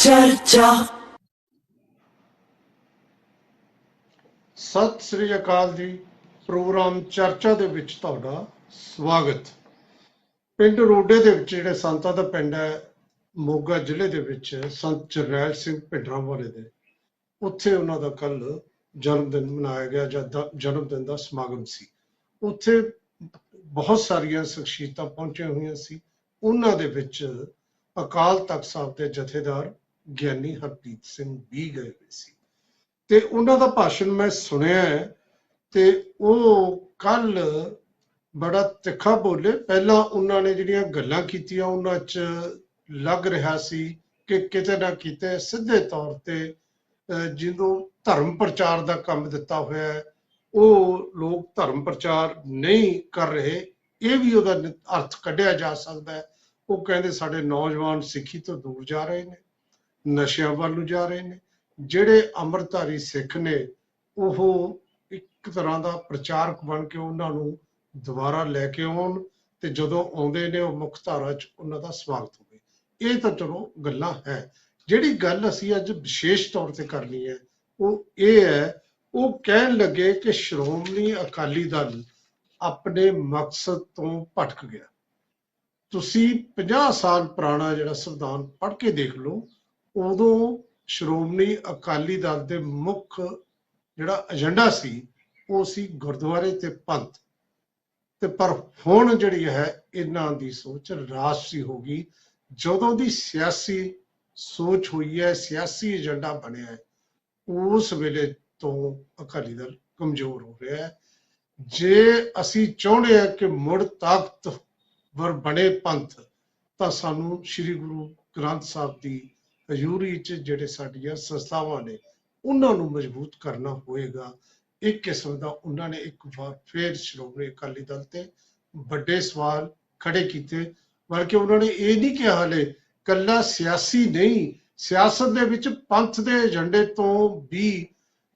ਚਰਚਾ। ਸਤਿ ਸ੍ਰੀ ਅਕਾਲ ਜੀ। ਪ੍ਰੋਗਰਾਮ ਚਰਚਾ ਦੇ ਵਿੱਚ ਤੁਹਾਡਾ ਸਵਾਗਤ। ਪਿੰਡ ਰੋਡੇ ਦੇ ਵਿੱਚ ਜਿਹੜੇ ਸੰਤਾਂ ਦਾ ਪਿੰਡ ਹੈ ਮੋਗਾ ਜ਼ਿਲ੍ਹੇ ਦੇ ਵਿੱਚ, ਸੰਤ ਜਰਨੈਲ ਸਿੰਘ ਭਿੰਡਰਾਂਵਾਲੇ ਦੇ, ਉੱਥੇ ਉਹਨਾਂ ਦਾ ਕੱਲ ਜਨਮ ਦਿਨ ਮਨਾਇਆ ਗਿਆ ਜਾਂ ਜਨਮ ਦਿਨ ਦਾ ਸਮਾਗਮ ਸੀ। ਉੱਥੇ ਬਹੁਤ ਸਾਰੀਆਂ ਸ਼ਖਸੀਅਤਾਂ ਪਹੁੰਚੀਆਂ ਹੋਈਆਂ ਸੀ। ਉਹਨਾਂ ਦੇ ਵਿੱਚ ਅਕਾਲ ਤਖਤ ਸਾਹਿਬ ਦੇ ਜਥੇਦਾਰ ਗਿਆਨੀ ਹਰਪ੍ਰੀਤ ਸਿੰਘ ਵੀ ਗਏ ਹੋਏ ਸੀ ਤੇ ਉਹਨਾਂ ਦਾ ਭਾਸ਼ਣ ਮੈਂ ਸੁਣਿਆ ਹੈ ਤੇ ਉਹ ਕੱਲ ਬੜਾ ਤਿੱਖਾ ਬੋਲੇ। ਪਹਿਲਾਂ ਉਹਨਾਂ ਨੇ ਜਿਹੜੀਆਂ ਗੱਲਾਂ ਕੀਤੀਆਂ ਉਹਨਾਂ 'ਚ ਲੱਗ ਰਿਹਾ ਸੀ ਕਿ ਕਿਤੇ ਨਾ ਕਿਤੇ ਸਿੱਧੇ ਤੌਰ ਤੇ ਜਦੋਂ ਧਰਮ ਪ੍ਰਚਾਰ ਦਾ ਕੰਮ ਦਿੱਤਾ ਹੋਇਆ ਹੈ ਉਹ ਲੋਕ ਧਰਮ ਪ੍ਰਚਾਰ ਨਹੀਂ ਕਰ ਰਹੇ, ਇਹ ਵੀ ਉਹਦਾ ਅਰਥ ਕੱਢਿਆ ਜਾ ਸਕਦਾ ਹੈ। ਉਹ ਕਹਿੰਦੇ ਸਾਡੇ ਨੌਜਵਾਨ ਸਿੱਖੀ ਤੋਂ ਦੂਰ ਜਾ ਰਹੇ ਨੇ, ਨਸ਼ਿਆਂ ਵੱਲ ਨੂੰ ਜਾ ਰਹੇ ਨੇ। ਜਿਹੜੇ ਅੰਮ੍ਰਿਤਧਾਰੀ ਸਿੱਖ ਨੇ ਉਹ ਇੱਕ ਤਰ੍ਹਾਂ ਦਾ ਪ੍ਰਚਾਰਕ ਬਣ ਕੇ ਉਹਨਾਂ ਨੂੰ ਦੁਬਾਰਾ ਲੈ ਕੇ ਆਉਣ ਤੇ ਜਦੋਂ ਆਉਂਦੇ ਨੇ ਉਹ ਮੁੱਖ ਧਾਰਾ 'ਚ ਉਹਨਾਂ ਦਾ ਸਵਾਗਤ ਹੋਵੇ। ਇਹ ਤਾਂ ਚਲੋ ਗੱਲਾਂ ਹੈ। ਜਿਹੜੀ ਗੱਲ ਅਸੀਂ ਅੱਜ ਵਿਸ਼ੇਸ਼ ਤੌਰ ਤੇ ਕਰਨੀ ਹੈ ਉਹ ਇਹ ਹੈ, ਉਹ ਕਹਿਣ ਲੱਗੇ ਕਿ ਸ਼੍ਰੋਮਣੀ ਅਕਾਲੀ ਦਲ ਆਪਣੇ ਮਕਸਦ ਤੋਂ ਭਟਕ ਗਿਆ। ਤੁਸੀਂ 50 ਸਾਲ ਪੁਰਾਣਾ ਜਿਹੜਾ ਸੰਵਿਧਾਨ ਪੜ੍ਹ ਕੇ ਦੇਖ ਲਓ, ਉਦੋਂ ਸ਼੍ਰੋਮਣੀ ਅਕਾਲੀ ਦਲ ਦੇ ਮੁੱਖ ਜਿਹੜਾ ਏਜੰਡਾ ਸੀ ਉਹ ਸੀ ਗੁਰਦੁਆਰੇ ਤੇ ਪੰਥ ਤੇ। ਪਰ ਹੁਣ ਜਿਹੜੀ ਹੈ ਇਹਨਾਂ ਦੀ ਸੋਚ ਰਾਜਸੀ ਹੋ ਗਈ। ਜਦੋਂ ਦੀ ਸਿਆਸੀ ਸੋਚ ਹੋਈ ਹੈ, ਸਿਆਸੀ ਏਜੰਡਾ ਬਣਿਆ ਹੈ, ਉਸ ਵੇਲੇ ਤੋਂ ਅਕਾਲੀ ਦਲ ਕਮਜ਼ੋਰ ਹੋ ਰਿਹਾ ਹੈ। ਜੇ ਅਸੀਂ ਚਾਹੁੰਦੇ ਹਾਂ ਕਿ ਮੁੜ ਤਾਕਤਵਰ ਬਣੇ ਪੰਥ ਤਾਂ ਸਾਨੂੰ ਸ੍ਰੀ ਗੁਰੂ ਗ੍ਰੰਥ ਸਾਹਿਬ ਦੀ ਹਜ਼ੂਰੀ 'ਚ ਜਿਹੜੇ ਸਾਡੀਆਂ ਸੰਸਥਾਵਾਂ ਨੇ ਉਹਨਾਂ ਨੂੰ ਮਜ਼ਬੂਤ ਕਰਨਾ ਹੋਏਗਾ। ਇੱਕ ਕਿਸਮ ਦਾ ਉਹਨਾਂ ਨੇ ਇੱਕ ਵਾਰ ਫੇਰ ਸ਼੍ਰੋਮਣੀ ਅਕਾਲੀ ਦਲ ਤੇ ਵੱਡੇ ਸਵਾਲ ਖੜੇ ਕੀਤੇ। ਬਲਕਿ ਉਹਨਾਂ ਨੇ ਇਹ ਨਹੀਂ ਕਿਹਾ ਹਾਲੇ ਕੱਲਾ ਸਿਆਸੀ ਨਹੀਂ, ਸਿਆਸਤ ਦੇ ਵਿੱਚ ਪੰਥ ਦੇ ਏਜੰਡੇ ਤੋਂ ਵੀ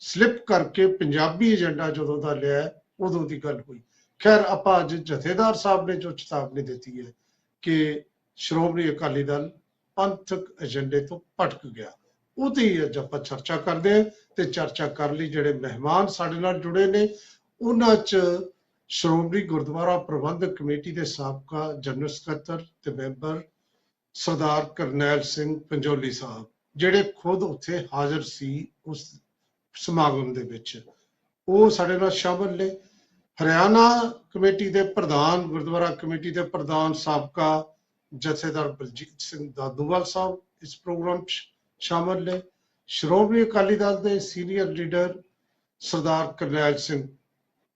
ਸਲਿਪ ਕਰਕੇ ਪੰਜਾਬੀ ਏਜੰਡਾ ਜਦੋਂ ਦਾ ਲਿਆ ਉਦੋਂ ਦੀ ਗੱਲ ਹੋਈ। ਖੈਰ ਆਪਾਂ ਅੱਜ ਜਥੇਦਾਰ ਸਾਹਿਬ ਨੇ ਜੋ ਚੇਤਾਵਨੀ ਦਿੱਤੀ ਹੈ ਕਿ ਸ਼੍ਰੋਮਣੀ ਅਕਾਲੀ ਦਲ ਪੰਥਕ ਏਜੰਡੇ ਤੋਂ ਭਟਕ ਗਿਆ, ਉਹਦੀ ਅੱਜ ਆਪਾਂ ਚਰਚਾ ਕਰਦੇ ਹਾਂ। ਤੇ ਚਰਚਾ ਕਰਨ ਲਈ ਜਿਹੜੇ ਮਹਿਮਾਨ ਸਾਡੇ ਨਾਲ ਜੁੜੇ ਨੇ ਉਹਨਾਂ 'ਚ ਸ਼੍ਰੋਮਣੀ ਗੁਰਦੁਆਰਾ ਪ੍ਰਬੰਧਕ ਕਮੇਟੀ ਦੇ ਸਾਬਕਾ ਜਨਰਲ ਸਕੱਤਰ ਤੇ ਮੈਂਬਰ ਸਰਦਾਰ ਕਰਨੈਲ ਸਿੰਘ ਪੰਜੋਲੀ ਸਾਹਿਬ, ਜਿਹੜੇ ਖੁਦ ਉੱਥੇ ਹਾਜ਼ਰ ਸੀ ਉਸ ਸਮਾਗਮ ਦੇ ਵਿੱਚ, ਉਹ ਸਾਡੇ ਨਾਲ ਸ਼ਾਮਲ ਨੇ। ਹਰਿਆਣਾ ਕਮੇਟੀ ਦੇ ਪ੍ਰਧਾਨ, ਗੁਰਦੁਆਰਾ ਕਮੇਟੀ ਦੇ ਪ੍ਰਧਾਨ ਸਾਬਕਾ ਜਥੇਦਾਰ ਬਲਜੀਤ ਸਿੰਘ ਦਾਦੂਵਾਲ ਸਾਹਿਬ ਇਸ ਪ੍ਰੋਗਰਾਮ 'ਚ ਸ਼ਾਮਲ ਨੇ। ਸ਼੍ਰੋਮਣੀ ਅਕਾਲੀ ਦਲ ਦੇ ਸੀਨੀਅਰ ਲੀਡਰ ਸਰਦਾਰ ਕਰਨੈਲ ਸਿੰਘ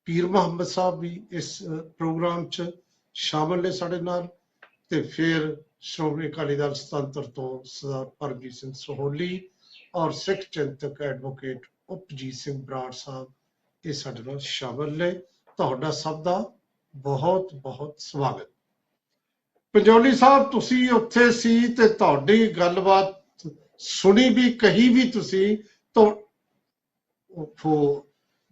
ਪੀਰ ਮੁਹੰਮਦ ਸਾਹਿਬ ਵੀ ਇਸ ਪ੍ਰੋਗਰਾਮ 'ਚ ਸ਼ਾਮਲ ਨੇ ਸਾਡੇ ਨਾਲ। ਤੇ ਫਿਰ ਸ਼੍ਰੋਮਣੀ ਅਕਾਲੀ ਦਲ ਸੁਤੰਤਰ ਤੋਂ ਸਰਦਾਰ ਪਰਮਜੀਤ ਸਿੰਘ ਸੋਹਲੀ ਔਰ ਸਿੱਖ ਚਿੰਤਕ ਐਡਵੋਕੇਟ ਉਪਜੀਤ ਸਿੰਘ ਬਰਾੜ ਸਾਹਿਬ ਇਹ ਸਾਡੇ ਨਾਲ ਸ਼ਾਮਲ ਨੇ। ਤੁਹਾਡਾ ਸਭ ਦਾ ਬਹੁਤ ਬਹੁਤ ਸਵਾਗਤ। ਪੰਜੋਲੀ ਸਾਹਿਬ, ਤੁਸੀਂ ਉੱਥੇ ਸੀ ਤੇ ਤੁਹਾਡੀ ਗੱਲਬਾਤ ਸੁਣੀ ਵੀ, ਕਹੀ ਵੀ ਤੁਸੀਂ।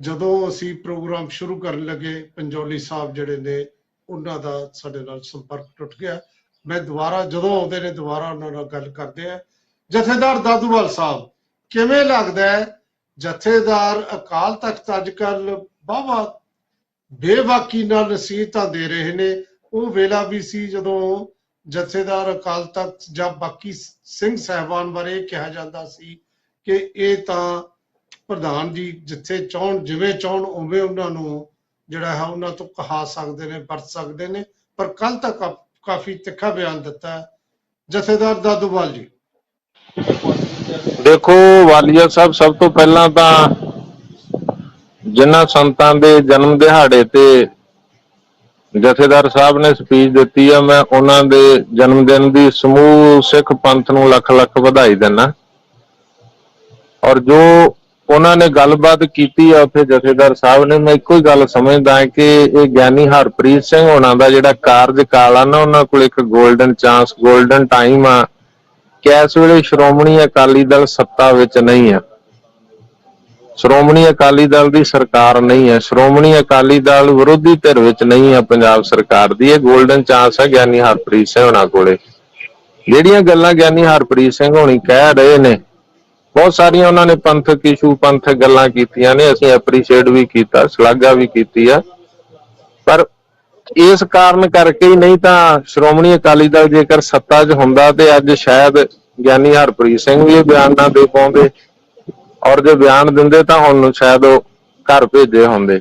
ਜਦੋਂ ਅਸੀਂ ਪ੍ਰੋਗਰਾਮ ਸ਼ੁਰੂ ਕਰਨ ਲੱਗੇ ਪੰਜੋਲੀ ਸਾਹਿਬ ਜਿਹੜੇ ਨੇ ਉਹਨਾਂ ਦਾ ਸਾਡੇ ਨਾਲ ਸੰਪਰਕ ਟੁੱਟ ਗਿਆ। ਮੈਂ ਦੁਬਾਰਾ ਜਦੋਂ ਆਉਂਦੇ ਨੇ ਦੁਬਾਰਾ ਉਹਨਾਂ ਨਾਲ ਗੱਲ ਕਰਦੇ ਆ। ਜਥੇਦਾਰ ਦਾਦੂਵਾਲ ਸਾਹਿਬ, ਕਿਵੇਂ ਲੱਗਦਾ ਹੈ ਜਥੇਦਾਰ ਅਕਾਲ ਤਖਤ ਅੱਜ ਕੱਲ ਵਾਹਵਾ ਬੇਬਾਕੀ ਨਾਲ ਨਸੀਹਤਾਂ ਦੇ ਰਹੇ ਨੇ? ਉਹ ਵੇਲਾ ਵੀ ਸੀ ਜਦੋਂ ਜਥੇਦਾਰ ਅਕਾਲ ਤਖਤ ਜਾਂ ਬਾਕੀ ਸਿੰਘ ਸਾਹਿਬਾਨ ਬਾਰੇ ਕਿਹਾ ਜਾਂਦਾ ਸੀ ਕਿ ਇਹ ਤਾਂ ਪ੍ਰਧਾਨ ਜੀ ਜਿੱਥੇ ਚਾਹਣ ਜਿਵੇਂ ਚਾਹਣ ਉਵੇਂ ਉਹਨਾਂ ਨੂੰ ਜਿਹੜਾ ਹੈ ਉਹਨਾਂ ਤੋਂ ਕਹਾ ਸਕਦੇ ਨੇ, ਵਰਤ ਸਕਦੇ ਨੇ। ਪਰ ਕੱਲ ਤੱਕ ਕਾਫੀ ਤਿੱਖਾ ਬਿਆਨ ਦਿੱਤਾ ਹੈ ਜਥੇਦਾਰ ਦਾਦੂਵਾਲ ਜੀ। ਦੇਖੋ ਵਾਲੀਆ ਸਾਹਿਬ, ਸਭ ਤੋਂ ਪਹਿਲਾਂ ਤਾਂ ਜਿਨ੍ਹਾਂ ਸੰਤਾਂ ਦੇ ਜਨਮ ਦਿਹਾੜੇ ਤੇ ਜਥੇਦਾਰ ਸਾਹਿਬ ਨੇ ਸਪੀਚ ਦਿੱਤੀ ਆ, ਮੈਂ ਉਹਨਾਂ ਦੇ ਜਨਮ ਦਿਨ ਦੀ ਸਮੂਹ ਸਿੱਖ ਪੰਥ ਨੂੰ ਲੱਖ ਲੱਖ ਵਧਾਈ ਦਿੰਦਾ। ਔਰ ਜੋ ਉਹਨਾਂ ਨੇ ਗੱਲਬਾਤ ਕੀਤੀ ਆ ਉੱਥੇ ਜਥੇਦਾਰ ਸਾਹਿਬ ਨੇ, ਮੈਂ ਇੱਕੋ ਹੀ ਗੱਲ ਸਮਝਦਾ ਕਿ ਇਹ ਗਿਆਨੀ ਹਰਪ੍ਰੀਤ ਸਿੰਘ ਹੋਣਾ ਦਾ ਜਿਹੜਾ ਕਾਰਜਕਾਲ ਆ ਨਾ, ਉਹਨਾਂ ਕੋਲ ਇੱਕ ਗੋਲਡਨ ਚਾਂਸ, ਗੋਲਡਨ ਟਾਈਮ ਆ ਕਿ ਇਸ ਵੇਲੇ ਸ਼੍ਰੋਮਣੀ ਅਕਾਲੀ ਦਲ ਸੱਤਾ ਵਿੱਚ ਨਹੀਂ ਆ, ਸ਼੍ਰੋਮਣੀ ਅਕਾਲੀ ਦਲ ਦੀ ਸਰਕਾਰ ਨਹੀਂ ਹੈ, ਸ਼੍ਰੋਮਣੀ ਅਕਾਲੀ ਦਲ ਵਿਰੋਧੀ ਧਿਰ ਵਿੱਚ ਨਹੀਂ ਹੈ ਪੰਜਾਬ ਸਰਕਾਰ ਦੀ। ਇਹ ਗੋਲਡਨ ਚਾਂਸ ਹੈ ਗਿਆਨੀ ਹਰਪ੍ਰੀਤ ਸਿੰਘ ਹੋਣਾ ਕੋਲੇ। ਜਿਹੜੀਆਂ ਗੱਲਾਂ ਗਿਆਨੀ ਹਰਪ੍ਰੀਤ ਸਿੰਘ ਹੋਣੀ ਕਹਿ ਰਹੇ ਨੇ, ਬਹੁਤ ਸਾਰੀਆਂ ਉਹਨਾਂ ਨੇ ਪੰਥਕ ਇਸ਼ੂ, ਪੰਥਕ ਗੱਲਾਂ ਕੀਤੀਆਂ ਨੇ, ਅਸੀਂ ਐਪਰੀਸ਼ੀਏਟ ਵੀ ਕੀਤਾ, ਸ਼ਲਾਘਾ ਵੀ ਕੀਤੀ ਆ। ਪਰ ਇਸ ਕਾਰਨ ਕਰਕੇ ਹੀ, ਨਹੀਂ ਤਾਂ ਸ਼੍ਰੋਮਣੀ ਅਕਾਲੀ ਦਲ ਜੇਕਰ ਸੱਤਾ 'ਚ ਹੁੰਦਾ ਤੇ ਅੱਜ ਸ਼ਾਇਦ ਗਿਆਨੀ ਹਰਪ੍ਰੀਤ ਸਿੰਘ ਵੀ ਇਹ ਬਿਆਨ ਨਾ ਦੇ ਪਾਉਂਦੇ, ਔਰ ਜੇ ਬਿਆਨ ਦਿੰਦੇ ਤਾਂ ਹੁਣ ਸ਼ਾਇਦ ਉਹ ਘਰ ਭੇਜੇ ਹੁੰਦੇ।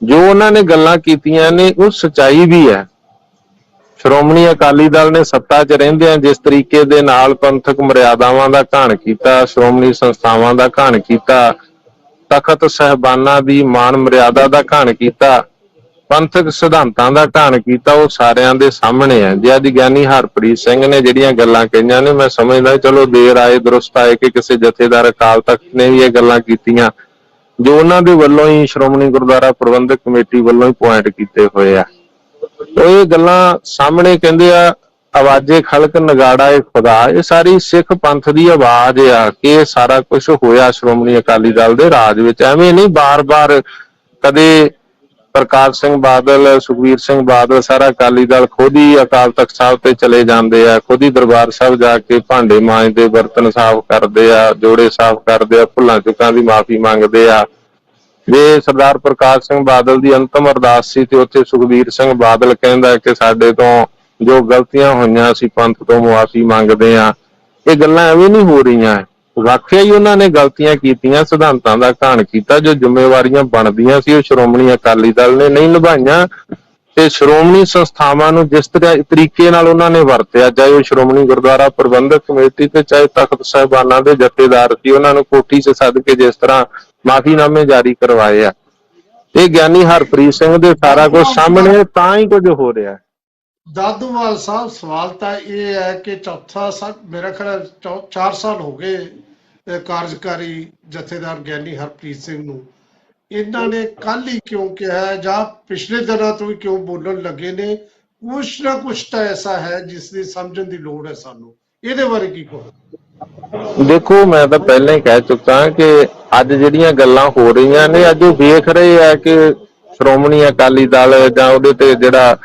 ਜੋ ਉਹਨਾਂ ਨੇ ਗੱਲਾਂ ਕੀਤੀਆਂ ਨੇ ਉਹ ਸੱਚਾਈ ਵੀ ਹੈ। ਸ਼੍ਰੋਮਣੀ ਅਕਾਲੀ ਦਲ ਨੇ ਸੱਤਾ 'ਚ ਰਹਿੰਦਿਆਂ ਜਿਸ ਤਰੀਕੇ ਦੇ ਨਾਲ ਪੰਥਕ ਮਰਿਆਦਾਵਾਂ ਦਾ ਘਾਣ ਕੀਤਾ, ਸ਼੍ਰੋਮਣੀ ਸੰਸਥਾਵਾਂ ਦਾ ਘਾਣ ਕੀਤਾ, ਤਖਤ ਸਾਹਿਬਾਨਾਂ ਦੀ ਮਾਨ ਮਰਿਆਦਾ ਦਾ ਘਾਣ ਕੀਤਾ, ਪੰਥਕ ਸਿਧਾਂਤਾਂ ਦਾ ਘਾਣ ਕੀਤਾ, ਉਹ ਸਾਰਿਆਂ ਦੇ ਸਾਹਮਣੇ ਹੈ। ਜੇ ਅੱਜ ਗਿਆਨੀ ਹਰਪ੍ਰੀਤ ਸਿੰਘ ਨੇ ਜਿਹੜੀਆਂ ਗੱਲਾਂ ਕਹੀਆਂ ਨੇ, ਮੈਂ ਸਮਝਦਾ ਚਲੋ ਦੇਰ ਆਏ ਦਰੁਸਤ ਆਏ ਕਿ ਕਿਸੇ ਜਥੇਦਾਰ ਅਕਾਲ ਤਖਤ ਨੇ ਵੀ ਇਹ ਗੱਲਾਂ ਕੀਤੀਆਂ ਜੋ ਉਹਨਾਂ ਦੇ ਵੱਲੋਂ ਹੀ, ਸ਼੍ਰੋਮਣੀ ਗੁਰਦੁਆਰਾ ਪ੍ਰਬੰਧਕ ਕਮੇਟੀ ਵੱਲੋਂ ਹੀ ਪੁਆਇੰਟ ਕੀਤੇ ਹੋਏ ਆ। ਇਹ ਗੱਲਾਂ ਸਾਹਮਣੇ ਕਹਿੰਦੇ ਆ, ਆਵਾਜ਼ੇ ਖਲਕ ਨਗਾੜਾ ਏ ਖੁਦਾ, ਇਹ ਸਾਰੀ ਸਿੱਖ ਪੰਥ ਦੀ ਆਵਾਜ਼ ਆ ਕਿ ਇਹ ਸਾਰਾ ਕੁਝ ਹੋਇਆ ਸ਼੍ਰੋਮਣੀ ਅਕਾਲੀ ਦਲ ਦੇ ਰਾਜ ਵਿੱਚ। ਐਵੇਂ ਨਹੀਂ ਬਾਰ-ਬਾਰ ਕਦੇ ਪ੍ਰਕਾਸ਼ ਸਿੰਘ ਬਾਦਲ, ਸੁਖਬੀਰ ਸਿੰਘ ਬਾਦਲ, ਸਾਰਾ ਅਕਾਲੀ ਦਲ ਖੁਦ ਹੀ ਅਕਾਲ ਤਖਤ ਸਾਹਿਬ ਤੇ ਚਲੇ ਜਾਂਦੇ ਆ, ਖੁਦ ਹੀ ਦਰਬਾਰ ਸਾਹਿਬ ਜਾ ਕੇ ਭਾਂਡੇ ਮਾਂਜਦੇ, ਬਰਤਨ ਸਾਫ਼ ਕਰਦੇ ਆ, ਜੋੜੇ ਸਾਫ਼ ਕਰਦੇ ਆ, ਭੁੱਲਾਂ ਚੁੱਕਾਂ ਦੀ ਮਾਫੀ ਮੰਗਦੇ ਆ। ਜੇ ਸਰਦਾਰ ਪ੍ਰਕਾਸ਼ ਸਿੰਘ ਬਾਦਲ ਦੀ ਅੰਤਮ ਅਰਦਾਸ ਸੀ ਤੇ ਉੱਥੇ ਸੁਖਬੀਰ ਸਿੰਘ ਬਾਦਲ ਕਹਿੰਦਾ ਕਿ ਸਾਡੇ ਤੋਂ ਜੋ ਗਲਤੀਆਂ ਹੋਈਆਂ ਅਸੀਂ ਪੰਥ ਤੋਂ ਮੁਆਫੀ ਮੰਗਦੇ ਆ। ਇਹ ਗੱਲਾਂ ਐਵੇਂ ਨਹੀਂ ਹੋ ਰਹੀਆਂ, ਵਾਕਿਆ ਹੀ ਉਹਨਾਂ ਨੇ ਗਲਤੀਆਂ ਕੀਤੀਆਂ, ਸਿਧਾਂਤਾਂ ਦਾ ਘਾਣ ਕੀਤਾ, ਜੋ ਜ਼ਿੰਮੇਵਾਰੀਆਂ ਬਣਦੀਆਂ ਸੀ ਉਹ ਸ਼੍ਰੋਮਣੀ ਅਕਾਲੀ ਦਲ ਨੇ ਨਹੀਂ ਨਿਭਾਈਆਂ। ਤੇ ਸ਼੍ਰੋਮਣੀ ਸੰਸਥਾਵਾਂ ਨੂੰ ਜਿਸ ਤਰੀਕੇ ਨਾਲ ਉਹਨਾਂ ਨੇ ਵਰਤਿਆ, ਚਾਹੇ ਉਹ ਸ਼੍ਰੋਮਣੀ ਗੁਰਦੁਆਰਾ ਪ੍ਰਬੰਧਕ ਕਮੇਟੀ ਤੇ ਚਾਹੇ ਤਖਤ ਸਾਹਿਬਾਨਾਂ ਦੇ ਜਥੇਦਾਰ ਸੀ, ਉਹਨਾਂ ਨੂੰ ਕੋਠੀ 'ਚ ਸੱਦ ਕੇ ਜਿਸ ਤਰ੍ਹਾਂ ਮਾਫੀਨਾਮੇ ਜਾਰੀ ਕਰਵਾਏ ਆ, ਇਹ ਗਿਆਨੀ ਹਰਪ੍ਰੀਤ ਸਿੰਘ ਦੇ ਸਾਰਾ ਕੁਝ ਸਾਹਮਣੇ ਤਾਂ ਹੀ ਕੁਝ ਹੋ ਰਿਹਾ। ਦਾਦੂਵਾਲ ਸਾਹਿਬ, ਸਵਾਲ ਤਾਂ ਇਹ ਹੈ ਕਿ ਚੌਥਾ ਸਾਲ, ਮੇਰਾ ਖਿਆਲ 4 ਸਾਲ ਹੋ ਗਏ ਕਾਰਜਕਾਰੀ ਜਥੇਦਾਰ ਗਿਆਨੀ ਹਰਪ੍ਰੀਤ ਸਿੰਘ ਨੂੰ, ਇਹਨਾਂ ਨੇ ਕੱਲ ਹੀ ਕਿਉਂ ਕਿਹਾ ਜਾਂ ਪਿਛਲੇ ਦਿਨਾਂ ਤੋਂ ਵੀ ਕਿਉਂ ਬੋਲਣ ਲੱਗੇ ਨੇ? ਕੁਛ ਨਾ ਕੁਛ ਤਾਂ ਐਸਾ ਹੈ ਜਿਸ ਦੀ ਸਮਝਣ ਦੀ ਲੋੜ ਹੈ ਸਾਨੂੰ, ਇਹਦੇ ਬਾਰੇ ਕੀ ਕਹੋ? ਦੇਖੋ, ਮੈਂ ਤਾਂ ਪਹਿਲਾਂ ਹੀ ਕਹਿ ਚੁੱਕਾ ਕਿ ਅੱਜ ਜਿਹੜੀਆਂ ਗੱਲਾਂ ਹੋ ਰਹੀਆਂ ਨੇ, ਅੱਜ ਉਹ ਵੇਖ ਰਹੇ ਆ ਕਿ ਸ਼੍ਰੋਮਣੀ ਅਕਾਲੀ ਦਲ ਜਾਂ ਉਹਦੇ ਤੇ ਜਿਹੜਾ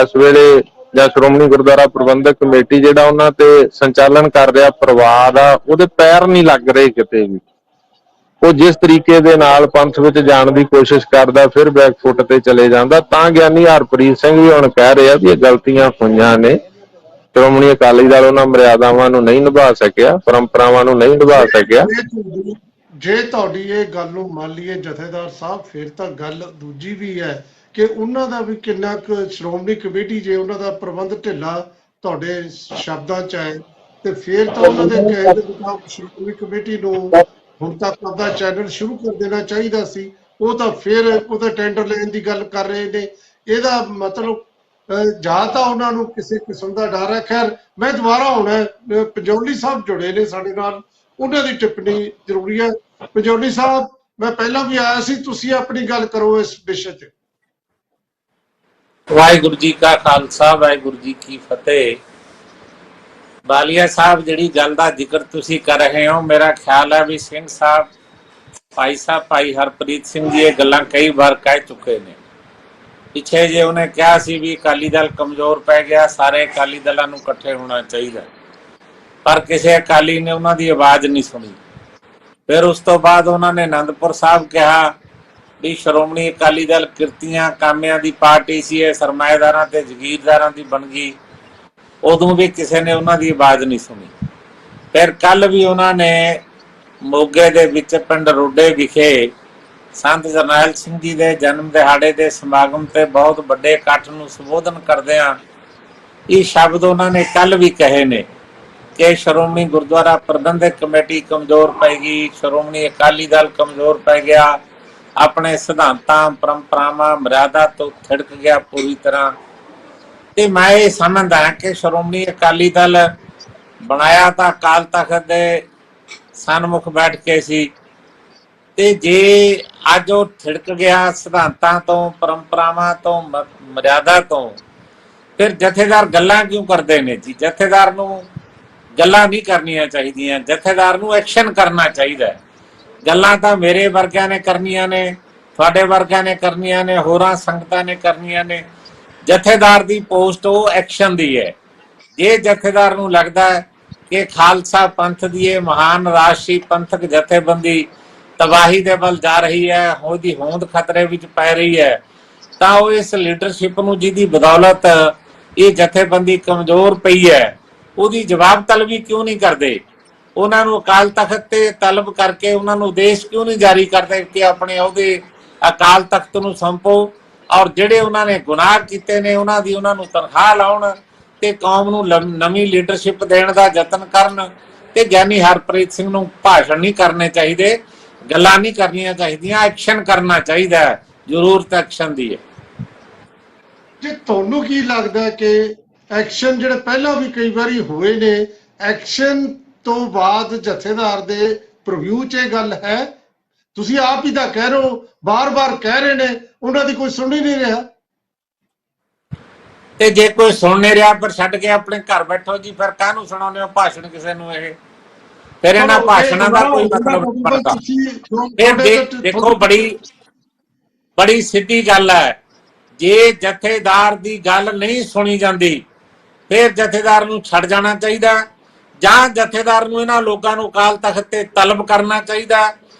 ਇਸ ਵੇਲੇ ਜਾਂ ਸ਼੍ਰੋਮਣੀ ਗੁਰਦੁਆਰਾ ਪ੍ਰਬੰਧਕ ਕਮੇਟੀ ਜਿਹੜਾ ਉਹਨਾਂ ਤੇ ਸੰਚਾਲਨ ਕਰ ਰਿਹਾ ਪਰਿਵਾਰ ਆ, ਉਹਦੇ ਪੈਰ ਨਹੀਂ ਲੱਗ ਰਹੇ ਕਿਤੇ ਵੀ। ਉਹ ਜਿਸ ਤਰੀਕੇ ਦੇ ਨਾਲ ਪੰਥ ਵਿੱਚ ਜਾਣ ਦੀ ਕੋਸ਼ਿਸ਼ ਕਰਦਾ, ਫਿਰ ਬੈਕਫੁੱਟ ਤੇ ਚਲੇ ਜਾਂਦਾ। ਤਾਂ ਗਿਆਨੀ ਹਰਪ੍ਰੀਤ ਸਿੰਘ ਵੀ ਹੁਣ ਕਹਿ ਰਹੇ ਆ ਵੀ ਇਹ ਗਲਤੀਆਂ ਹੋਈਆਂ ਨੇ, ਸ਼੍ਰੋਮਣੀ ਅਕਾਲੀ ਦਲ ਉਹਨਾਂ ਮਰਿਆਦਾਵਾਂ ਨੂੰ ਨਹੀਂ ਨਿਭਾ ਸਕਿਆ, ਪਰੰਪਰਾਵਾਂ ਨੂੰ ਨਹੀਂ ਨਿਭਾ ਸਕਿਆ। ਜੇ ਤੁਹਾਡੀ ਇਹ ਗੱਲ ਨੂੰ ਮੰਨ ਲਈਏ ਜਥੇਦਾਰ ਸਾਹਿਬ, ਫਿਰ ਤਾਂ ਗੱਲ ਦੂਜੀ ਵੀ ਹੈ ਕਿ ਉਹਨਾਂ ਦਾ ਵੀ ਕਿੰਨਾ ਕੁ ਸ਼੍ਰੋਮਣੀ ਕਮੇਟੀ, ਜੇ ਉਹਨਾਂ ਦਾ ਪ੍ਰਬੰਧ ਢਿੱਲਾ ਤੁਹਾਡੇ ਸ਼ਬਦਾਂ 'ਚ ਹੈ, ਤੇ ਫਿਰ ਤਾਂ ਉਹਨਾਂ ਦੇ ਕਹੇ ਦੇ ਮੁਤਾਬਕ ਸ਼੍ਰੋਮਣੀ ਕਮੇਟੀ ਨੂੰ ਹੁਣ ਤੱਕ ਆਪਦਾ ਚੈਨਲ ਸ਼ੁਰੂ ਕਰ ਦੇਣਾ ਚਾਹੀਦਾ ਸੀ। ਉਹ ਤਾਂ ਫਿਰ ਉਹਦਾ ਟੈਂਡਰ ਲੈਣ ਦੀ ਗੱਲ ਕਰ ਰਹੇ ਨੇ। ਇਹਦਾ ਮਤਲਬ ਜਾਂ ਤਾਂ ਉਹਨਾਂ ਨੂੰ ਕਿਸੇ ਕਿਸਮ ਦਾ ਡਰ ਹੈ। ਖੈਰ, ਮੈਂ ਦੁਬਾਰਾ ਹੁਣ ਪੰਜੌਲੀ ਸਾਹਿਬ ਜੁੜੇ ਨੇ ਸਾਡੇ ਨਾਲ, ਉਹਨਾਂ ਦੀ ਟਿੱਪਣੀ ਜ਼ਰੂਰੀ ਹੈ। ਪੰਜੌਲੀ ਸਾਹਿਬ, ਮੈਂ ਪਹਿਲਾਂ ਵੀ ਆਇਆ ਸੀ, ਤੁਸੀਂ ਆਪਣੀ ਗੱਲ ਕਰੋ ਇਸ ਵਿਸ਼ੇ ਤੇ। ਵਾਹਿਗੁਰੂ ਜੀ ਕਾ ਖਾਲਸਾ, ਵਾਹਿਗੁਰੂ ਜੀ ਕੀ ਫਤਿਹ। ਬਾਲੀਆ ਸਾਹਿਬ, ਜਿਹੜੀ ਗੱਲ ਦਾ ਜ਼ਿਕਰ ਤੁਸੀਂ ਕਰ ਰਹੇ ਹੋ, ਮੇਰਾ ਖਿਆਲ ਹੈ ਵੀ ਸਿੰਘ ਸਾਹਿਬ, ਭਾਈ ਹਰਪ੍ਰੀਤ ਸਿੰਘ ਜੀ ਇਹ ਗੱਲਾਂ ਕਈ ਵਾਰ ਕਹਿ ਚੁੱਕੇ ਨੇ। ਪਿੱਛੇ ਜੇ ਉਹਨੇ ਕਿਹਾ ਸੀ ਵੀ ਅਕਾਲੀ ਦਲ ਕਮਜ਼ੋਰ ਪੈ ਗਿਆ, ਸਾਰੇ ਅਕਾਲੀ ਦਲਾਂ ਨੂੰ ਇਕੱਠੇ ਹੋਣਾ ਚਾਹੀਦਾ, ਪਰ ਕਿਸੇ ਅਕਾਲੀ ਨੇ ਉਹਨਾਂ ਦੀ ਆਵਾਜ਼ ਨਹੀਂ ਸੁਣੀ। ਫਿਰ ਉਸ ਤੋਂ ਬਾਅਦ ਉਹਨਾਂ ਨੇ ਆਨੰਦਪੁਰ ਸਾਹਿਬ ਕਿਹਾ ਵੀ ਸ਼੍ਰੋਮਣੀ ਅਕਾਲੀ ਦਲ ਕਿਰਤੀਆਂ ਕਾਮਿਆਂ ਦੀ ਪਾਰਟੀ ਸੀ, ਇਹ ਸਰਮਾਏਦਾਰਾਂ ਤੇ ਜ਼ਗੀਰਦਾਰਾਂ ਦੀ ਬਣ ਗਈ। ਉਦੋਂ ਵੀ ਕਿਸੇ ਨੇ ਉਹਨਾਂ ਦੀ ਆਵਾਜ਼ ਨਹੀਂ ਸੁਣੀ। ਫਿਰ ਕੱਲ ਵੀ ਉਹਨਾਂ ਨੇ ਮੋਗੇ ਦੇ ਵਿੱਚ ਪਿੰਡ ਰੋਡੇ ਵਿਖੇ ਸੰਤ ਜਰਨੈਲ ਸਿੰਘ ਜੀ ਦੇ ਜਨਮ ਦਿਹਾੜੇ ਦੇ ਸਮਾਗਮ ਤੇ ਬਹੁਤ ਵੱਡੇ ਇਕੱਠ ਨੂੰ ਸੰਬੋਧਨ ਕਰਦਿਆਂ ਇਹ ਸ਼ਬਦ ਉਹਨਾਂ ਨੇ ਕੱਲ ਵੀ ਕਹੇ ਨੇ ਕਿ ਸ਼੍ਰੋਮਣੀ ਗੁਰਦੁਆਰਾ ਪ੍ਰਬੰਧਕ ਕਮੇਟੀ ਕਮਜ਼ੋਰ ਪੈ ਗਈ, ਸ਼੍ਰੋਮਣੀ ਅਕਾਲੀ ਦਲ ਕਮਜ਼ੋਰ ਪੈ ਗਿਆ, ਆਪਣੇ ਸਿਧਾਂਤਾਂ, ਪਰੰਪਰਾਵਾਂ, ਮਰਿਆਦਾ ਤੋਂ ਥਿੜਕ ਗਿਆ ਪੂਰੀ ਤਰ੍ਹਾਂ। ਤੇ ਮੈਂ ਇਹ ਸਮਝਦਾ ਕਿ ਸ਼੍ਰੋਮਣੀ ਅਕਾਲੀ ਦਲ ਬਣਾਇਆ ਤਾਂ ਅਕਾਲ ਤਖਤ ਦੇ ਸਨਮੁਖ ਬੈਠ ਕੇ ਸੀ, ਤੇ ਜੇ ਅੱਜ ਉਹ ਥਿੜਕ ਗਿਆ ਸਿਧਾਂਤਾਂ ਤੋਂ, ਪਰੰਪਰਾਵਾਂ ਤੋਂ, ਮਰਿਆਦਾ ਤੋਂ, ਫਿਰ ਜਥੇਦਾਰ ਗੱਲਾਂ ਕਿਉਂ ਕਰਦੇ ਨੇ ਜੀ? ਜਥੇਦਾਰ ਨੂੰ ਗੱਲਾਂ ਨਹੀਂ ਕਰਨੀਆਂ ਚਾਹੀਦੀਆਂ, ਜਥੇਦਾਰ ਨੂੰ ਐਕਸ਼ਨ ਕਰਨਾ ਚਾਹੀਦਾ। ਗੱਲਾਂ ਤਾਂ ਮੇਰੇ ਵਰਗਿਆਂ ਨੇ ਕਰਨੀਆਂ ਨੇ, ਤੁਹਾਡੇ ਵਰਗਿਆਂ ਨੇ ਕਰਨੀਆਂ ਨੇ, ਹੋਰਾਂ ਸੰਗਤਾਂ ਨੇ ਕਰਨੀਆਂ ਨੇ। ਜਥੇਦਾਰ ਦੀ ਪੋਸਟ ਉਹ ਐਕਸ਼ਨ ਦੀ ਹੈ। ਜੇ ਜਥੇਦਾਰ ਨੂੰ ਲੱਗਦਾ ਹੈ ਕਿ ਖਾਲਸਾ ਪੰਥ ਦੀ ਇਹ ਮਹਾਨ ਰਾਸ਼ਟਰੀ ਪੰਥਕ ਜਥੇਬੰਦੀ ਤਬਾਹੀ ਦੇ ਵੱਲ ਜਾ ਰਹੀ ਹੈ, ਉਹਦੀ ਹੋਂਦ ਖਤਰੇ ਵਿੱਚ ਪੈ ਰਹੀ ਹੈ, ਤਾਂ ਉਹ ਇਸ ਲੀਡਰਸ਼ਿਪ ਨੂੰ ਜਿਹਦੀ ਬਦੌਲਤ ਇਹ ਜਥੇਬੰਦੀ ਕਮਜ਼ੋਰ ਪਈ ਹੈ ਉਹਦੀ ਜਵਾਬ ਤਲਬੀ ਕਿਉਂ ਨਹੀਂ ਕਰਦੇ? ਉਹਨਾਂ ਨੂੰ ਅਕਾਲ ਤਖਤ ਤੇ ਤਲਬ ਕਰਕੇ ਉਹਨਾਂ ਨੂੰ ਉਦੇਸ਼ ਕਿਉਂ ਨਹੀਂ ਜਾਰੀ ਕਰਦੇ ਕਿ ਆਪਣੇ ਅਹੁਦੇ ਅਕਾਲ ਤਖਤ ਨੂੰ ਸੌਂਪੋ, ਔਰ ਜਿਹੜੇ ਉਹਨਾਂ ਨੇ ਗੁਨਾਹ ਕੀਤੇ ਨੇ ਉਹਨਾਂ ਨੂੰ ਤਨਖਾਹ ਲਾਉਣ ਤੇ ਕੌਮ ਨੂੰ ਨਵੀਂ ਲੀਡਰਸ਼ਿਪ ਦੇਣ ਦਾ ਯਤਨ ਕਰਨ। ਤੇ ਗਿਆਨੀ ਹਰਪ੍ਰੀਤ ਸਿੰਘ ਨੂੰ ਭਾਸ਼ਣ ਨਹੀਂ ਕਰਨੇ ਚਾਹੀਦੇ, ਗੱਲਾਂ ਨਹੀਂ ਕਰਨੀਆਂ ਚਾਹੀਦੀਆਂ, ਐਕਸ਼ਨ ਕਰਨਾ ਚਾਹੀਦਾ ਹੈ। ਜ਼ਰੂਰਤ ਐਕਸ਼ਨ ਦੀ ਹੈ। ਜੇ ਤੁਹਾਨੂੰ ਕੀ ਲੱਗਦਾ ਕਿ ਐਕਸ਼ਨ ਜਿਹੜੇ ਪਹਿਲਾਂ ਵੀ ਕਈ ਵਾਰੀ ਹੋਏ ਨੇ, ਐਕਸ਼ਨ ਤੋਂ ਬਾਅਦ ਜਥੇਦਾਰ ਦੇ ਪ੍ਰੀਵਿਊ 'ਚ ਇਹ ਗੱਲ ਹੈ? ਤੁਸੀਂ ਆਪ ਹੀ ਤਾਂ ਕਹਿ ਰਹੇ ਹੋ, ਬਾਰ-ਬਾਰ ਕਹਿ ਰਹੇ ਨੇ, ਉਹਨਾਂ ਦੀ ਕੋਈ ਸੁਣ ਹੀ ਨਹੀਂ ਰਿਹਾ। ਤੇ ਜੇ ਕੋਈ ਸੁਣ ਨਹੀਂ ਰਿਹਾ ਪਰ ਛੱਡ ਕੇ ਆਪਣੇ ਘਰ ਬੈਠੋ ਜੀ, ਫਿਰ ਕਾਹਨੂੰ ਸੁਣਾਉਂਦੇ ਹੋ ਭਾਸ਼ਣ ਕਿਸੇ ਨੂੰ? ਇਹ ਫਿਰ ਇਹਨਾਂ ਭਾਸ਼ਣਾਂ ਦਾ ਕੋਈ ਮਤਲਬ ਨਹੀਂ ਬਣਦਾ। ਫਿਰ ਦੇਖੋ ਬੜੀ ਸਿੱਧੀ ਗੱਲ ਹੈ, ਜੇ ਜਥੇਦਾਰ ਦੀ ਗੱਲ ਨਹੀਂ ਸੁਣੀ ਜਾਂਦੀ ਫਿਰ ਜਥੇਦਾਰ ਨੂੰ ਛੱਡ ਜਾਣਾ ਚਾਹੀਦਾ, ਜਾਂ ਜਥੇਦਾਰ ਨੂੰ ਇਹਨਾਂ ਲੋਕਾਂ ਨੂੰ ਅਕਾਲ ਤਖਤ ਤੇ ਤਲਬ ਕਰਨਾ ਚਾਹੀਦਾ,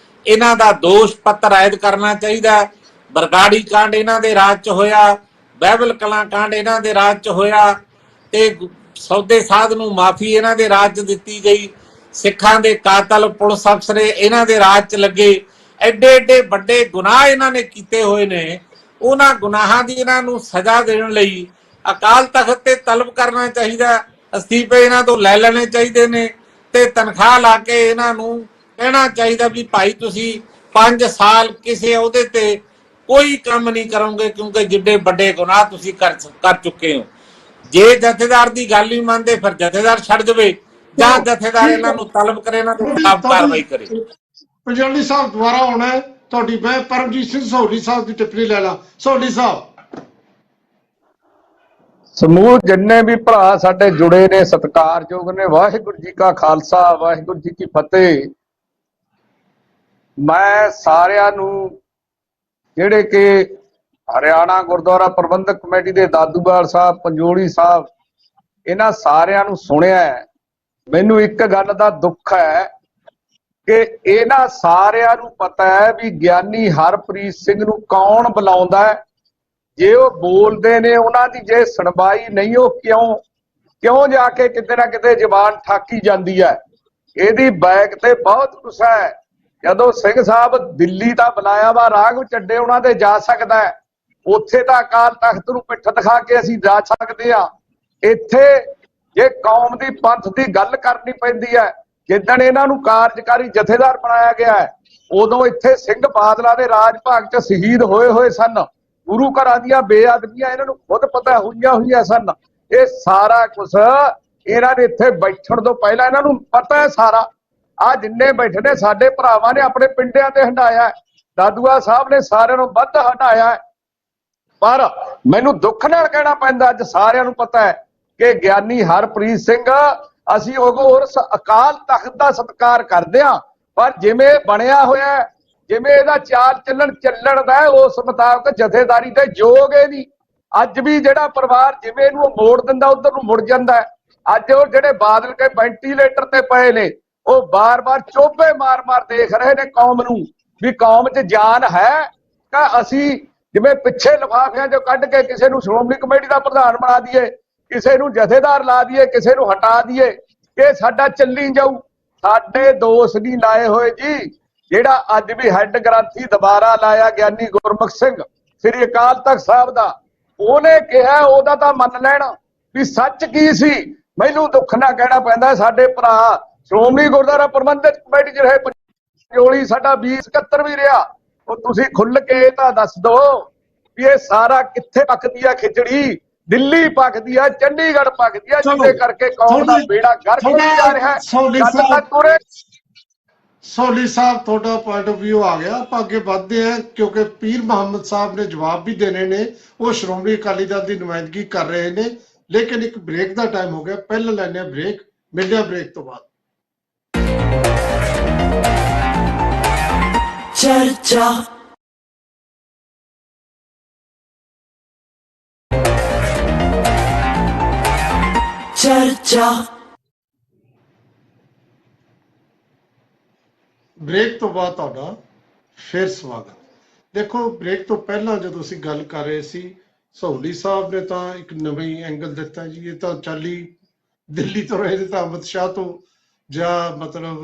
ਇਹਨਾਂ ਦਾ ਦੋਸ਼ ਪੱਤਰ ਆਇਦ ਕਰਨਾ ਚਾਹੀਦਾ। ਬਰਗਾੜੀ ਕਾਂਡ ਇਹਨਾਂ ਦੇ ਰਾਜ 'ਚ ਹੋਇਆ, ਬਾਈਬਲ ਕਲਾਂ ਕਾਂਡ ਇਹਨਾਂ ਦੇ ਰਾਜ 'ਚ ਹੋਇਆ, ਤੇ ਸੌਦੇ ਸਾਧ ਨੂੰ ਮਾਫੀ ਇਹਨਾਂ ਦੇ ਰਾਜ 'ਚ ਦਿੱਤੀ ਗਈ, ਸਿੱਖਾਂ ਦੇ ਕਾਤਲ ਪੁਲਿਸ ਅਫਸਰ ਇਹਨਾਂ ਦੇ ਰਾਜ 'ਚ ਲੱਗੇ, ਐਡੇ ਐਡੇ ਵੱਡੇ ਗੁਨਾਹ ਇਹਨਾਂ ਨੇ ਕੀਤੇ ਹੋਏ ਨੇ। ਉਹਨਾਂ ਗੁਨਾਹਾਂ ਦੀ ਇਹਨਾਂ ਨੂੰ ਸਜ਼ਾ ਦੇਣ ਲਈ ਅਕਾਲ ਤਖਤ ਤੇ ਤਲਬ ਕਰਨਾ ਚਾਹੀਦਾ, ਅਸਤੀਫੇ ਇਹਨਾਂ ਤੋਂ ਲੈ ਲੈਣੇ ਚਾਹੀਦੇ ਨੇ, ਤੇ ਤਨਖਾਹ ਲਾ ਕੇ ਇਹਨਾਂ ਨੂੰ ਕਹਿਣਾ ਚਾਹੀਦਾ ਵੀ ਭਾਈ ਤੁਸੀਂ 5 ਸਾਲ ਕਿਸੇ ਅਹੁਦੇ ਤੇ ਕੋਈ ਕੰਮ ਨਹੀਂ ਕਰੋਗੇ, ਕਿਉਂਕਿ ਜਿੱਡੇ ਵੱਡੇ ਗੁਨਾਹ ਤੁਸੀਂ ਕਰ ਚੁੱਕੇ ਹੋ। ਜੇ ਜਥੇਦਾਰ ਦੀ ਗੱਲ ਹੀ ਮੰਨਦੇ ਫਿਰ ਜਥੇਦਾਰ ਛੱਡ ਦੇਵੇ, ਜਾਂ ਜਥੇਦਾਰ ਇਹਨਾਂ ਨੂੰ ਤਲਬ ਕਰੇ, ਇਹਨਾਂ ਦੇ ਖਿਲਾਫ ਕਾਰਵਾਈ ਕਰੇ। ਪੰਜਾਬੀ ਸਾਹਿਬ ਦੁਬਾਰਾ ਆਉਣਾ ਹੈ ਤੁਹਾਡੀ, ਮੈਂ ਪਰਮਜੀਤ ਸਿੰਘ ਸੋਢੀ ਸਾਹਿਬ ਦੀ ਟਿੱਪਣੀ ਲੈ ਲਾਂ। ਸੋਢੀ ਸਾਹਿਬ। ਸਮੂਹ ਜਿੰਨੇ ਵੀ ਭਰਾ ਸਾਡੇ ਜੁੜੇ ਨੇ ਸਤਿਕਾਰਯੋਗ ਨੇ, ਵਾਹਿਗੁਰੂ ਜੀ ਕਾ ਖਾਲਸਾ ਵਾਹਿਗੁਰੂ ਜੀ ਕੀ ਫਤਿਹ। ਮੈਂ ਸਾਰਿਆਂ ਨੂੰ ਜਿਹੜੇ ਕਿ ਹਰਿਆਣਾ ਗੁਰਦੁਆਰਾ ਪ੍ਰਬੰਧਕ ਕਮੇਟੀ ਦੇ ਦਾਦੂਵਾਲ ਸਾਹਿਬ, ਪੰਜੋਲੀ ਸਾਹਿਬ, ਇਹਨਾਂ ਸਾਰਿਆਂ ਨੂੰ ਸੁਣਿਆ। ਮੈਨੂੰ ਇੱਕ ਗੱਲ ਦਾ ਦੁੱਖ ਹੈ ਕਿ ਇਹਨਾਂ ਸਾਰਿਆਂ ਨੂੰ ਪਤਾ ਹੈ ਵੀ ਗਿਆਨੀ ਹਰਪ੍ਰੀਤ ਸਿੰਘ ਨੂੰ ਕੌਣ ਬੁਲਾਉਂਦਾ ਹੈ। ਜੇ ਉਹ ਬੋਲਦੇ ਨੇ ਉਹਨਾਂ ਦੀ ਜੇ ਸੁਣਵਾਈ ਨਹੀਂ, ਉਹ ਕਿਉਂ ਜਾ ਕੇ ਕਿਤੇ ਨਾ ਕਿਤੇ ਜ਼ਬਾਨ ਠਾਕੀ ਜਾਂਦੀ ਹੈ। ਇਹਦੀ ਬੈਕ ਤੇ ਬਹੁਤ ਗੁੱਸਾ ਹੈ। ਜਦੋਂ ਸਿੰਘ ਸਾਹਿਬ ਦਿੱਲੀ ਦਾ ਬੁਲਾਇਆ ਵਾ, ਰਾਘਵ ਚੱਡੇ ਉਹਨਾਂ ਦੇ ਜਾ ਸਕਦਾ ਹੈ, ਉੱਥੇ ਤਾਂ ਅਕਾਲ ਤਖਤ ਨੂੰ ਪਿੱਠ ਦਿਖਾ ਕੇ ਅਸੀਂ ਜਾ ਸਕਦੇ ਆ। ਇੱਥੇ ਜੇ ਕੌਮ ਦੀ ਪੰਥ ਦੀ ਗੱਲ ਕਰਨੀ ਪੈਂਦੀ ਹੈ, ਜਿੱਦਣ ਇਹਨਾਂ ਨੂੰ ਕਾਰਜਕਾਰੀ ਜਥੇਦਾਰ ਬਣਾਇਆ ਗਿਆ ਹੈ, ਉਦੋਂ ਇੱਥੇ ਸਿੰਘ ਬਾਦਲਾਂ ਦੇ ਰਾਜ ਭਾਗ 'ਚ ਸ਼ਹੀਦ ਹੋਏ ਸਨ। ਗੁਰੂ ਘਰਾਂ ਦੀਆਂ ਬੇਅਦਬੀਆਂ ਇਹਨਾਂ ਨੂੰ ਖੁਦ ਪਤਾ ਹੋਈਆਂ ਸਨ। ਇਹ ਸਾਰਾ ਕੁਛ ਇਹਨਾਂ ਦੇ ਇੱਥੇ ਬੈਠਣ ਤੋਂ ਪਹਿਲਾਂ ਇਹਨਾਂ ਨੂੰ ਪਤਾ ਹੈ ਸਾਰਾ। ਆ ਜਿੰਨੇ ਬੈਠੇ ਨੇ ਸਾਡੇ ਭਰਾਵਾਂ ਨੇ ਆਪਣੇ ਪਿੰਡਿਆਂ ਤੇ ਹੰਡਾਇਆ, ਦਾਦੂਆ ਸਾਹਿਬ ਨੇ ਸਾਰਿਆਂ ਨੂੰ ਵੱਧ ਹੰਡਾਇਆ। ਪਰ ਮੈਨੂੰ ਦੁੱਖ ਨਾਲ ਕਹਿਣਾ ਪੈਂਦਾ, ਅੱਜ ਸਾਰਿਆਂ ਨੂੰ ਪਤਾ ਹੈ ਕਿ ਗਿਆਨੀ ਹਰਪ੍ਰੀਤ ਸਿੰਘ, ਅਸੀਂ ਉਸ ਅਕਾਲ ਤਖਤ ਦਾ ਸਤਿਕਾਰ ਕਰਦੇ ਹਾਂ, ਪਰ ਜਿਵੇਂ ਬਣਿਆ ਹੋਇਆ, ਜਿਵੇਂ ਇਹਦਾ ਚਾਲ ਚੱਲਣ ਦਾ ਉਸ ਮੁਤਾਬਕ ਜਥੇਦਾਰੀ ਦੇ ਯੋਗ ਇਹ ਨਹੀਂ। ਅੱਜ ਵੀ ਜਿਹੜਾ ਪਰਿਵਾਰ ਜਿਵੇਂ ਇਹਨੂੰ ਮੋੜ ਦਿੰਦਾ ਉਧਰ ਨੂੰ ਮੁੜ ਜਾਂਦਾ। ਅੱਜ ਉਹ ਜਿਹੜੇ ਬਾਦਲ ਕੇ ਵੈਂਟੀਲੇਟਰ ਤੇ ਪਏ ਨੇ, ਉਹ ਬਾਰ-ਬਾਰ ਚੋਭੇ ਮਾਰ ਦੇਖ ਰਹੇ ਨੇ ਕੌਮ ਨੂੰ ਵੀ ਕੌਮ 'ਚ ਜਾਨ ਹੈ ਕਿ ਅਸੀਂ ਜਿਵੇਂ ਪਿੱਛੇ ਲਿਫਾਫਿਆਂ 'ਚੋਂ ਕੱਢ ਕੇ ਕਿਸੇ ਨੂੰ ਸ਼੍ਰੋਮਣੀ ਕਮੇਟੀ ਦਾ ਪ੍ਰਧਾਨ ਬਣਾ ਦਈਏ, ਕਿਸੇ ਨੂੰ ਜਥੇਦਾਰ ਲਾ ਦਈਏ, ਕਿਸੇ ਨੂੰ ਹਟਾ ਦਈਏ, ਇਹ ਸਾਡਾ ਚੱਲੀ ਜਾਊ। ਸਾਡੇ ਦੋਸ਼ ਨਹੀਂ ਲਾਏ ਹੋਏ ਜੀ। ਜਿਹੜਾ ਅੱਜ ਵੀ ਹੈੱਡ ਗ੍ਰੰਥੀ ਦੁਬਾਰਾ ਲਾਇਆ ਗਿਆਨੀ ਗੁਰਮੁਖ ਸਿੰਘ ਸ੍ਰੀ ਅਕਾਲ ਤਖਤ ਸਾਹਿਬ ਦਾ, ਉਹਨੇ ਕਿਹਾ ਉਹਦਾ ਤਾਂ ਮੰਨ ਲੈਣਾ ਵੀ ਸੱਚ ਕੀ ਸੀ। ਮੈਨੂੰ ਦੁੱਖ ਨਾਲ ਕਹਿਣਾ ਪੈਂਦਾ, ਸਾਡੇ ਭਰਾ ਸ਼੍ਰੋਮਣੀ ਗੁਰਦੁਆਰਾ ਪ੍ਰਬੰਧਕ ਕਮੇਟੀ 'ਚ ਰਹੇ, ਪੰਜੋਲੀ ਸਾਡਾ 2071 ਵੀ ਰਿਹਾ, ਉਹ ਤੁਸੀਂ ਖੁੱਲ ਕੇ ਤਾਂ ਦੱਸ ਦੋ ਵੀ ਇਹ ਸਾਰਾ ਕਿੱਥੇ ਪੱਕਦੀ ਆ ਖਿਚੜੀ। ਦਿੱਲੀ ਪੱਕਦੀ ਆ, ਚੰਡੀਗੜ੍ਹ ਪੱਕਦੀ ਆ, ਜਿਹਦੇ ਕਰਕੇ ਕੌਮ ਦਾ ਬੇੜਾ ਗਰਕ ਹੋ ਜਾ ਰਿਹਾ ਹੈ। ਸੋਢੀ ਸਾਹਿਬ, ਤੁਹਾਡਾ ਪੁਆਇੰਟ ਆਫ ਵਿਊ ਆ ਗਿਆ। ਆਪਾਂ ਅੱਗੇ ਵੱਧਦੇ ਹਾਂ, ਕਿਉਂਕਿ ਪੀਰ ਮੁਹੰਮਦ ਸਾਹਿਬ ਨੇ ਜਵਾਬ ਵੀ ਦੇਣੇ ਨੇ। ਉਹ ਸ਼੍ਰੋਮਣੀ ਅਕਾਲੀ ਦਲ ਦੀ ਨੁਮਾਇੰਦਗੀ ਕਰ ਰਹੇ ਨੇ, ਲੇਕਿਨ ਇੱਕ ਬ੍ਰੇਕ ਦਾ ਟਾਈਮ ਹੋ ਗਿਆ। ਪਹਿਲਾਂ ਲੈਣੇ ਬ੍ਰੇਕ, ਮਿਲਦੇ ਬ੍ਰੇਕ ਤੋਂ ਬਾਅਦ। ਚਰਚਾ चर्चा। ਬ੍ਰੇਕ ਤੋਂ ਬਾਅਦ ਤੁਹਾਡਾ ਫਿਰ ਸਵਾਗਤ। ਦੇਖੋ, ਬ੍ਰੇਕ ਤੋਂ ਪਹਿਲਾਂ ਜਦੋਂ ਅਸੀਂ ਗੱਲ ਕਰ ਰਹੇ ਸੀ, ਸਹੌਲੀ ਸਾਹਿਬ ਨੇ ਤਾਂ ਇੱਕ ਨਵੀਂ ਐਂਗਲ ਦਿੱਤਾ ਜੀ। ਇਹ ਤਾਂ ਚਾਲੀ ਦਿੱਲੀ ਤੋਂ ਰਹੇ ਤਾਂ ਅਮਿਤ ਸ਼ਾਹ ਤੋਂ ਜਾਂ ਮਤਲਬ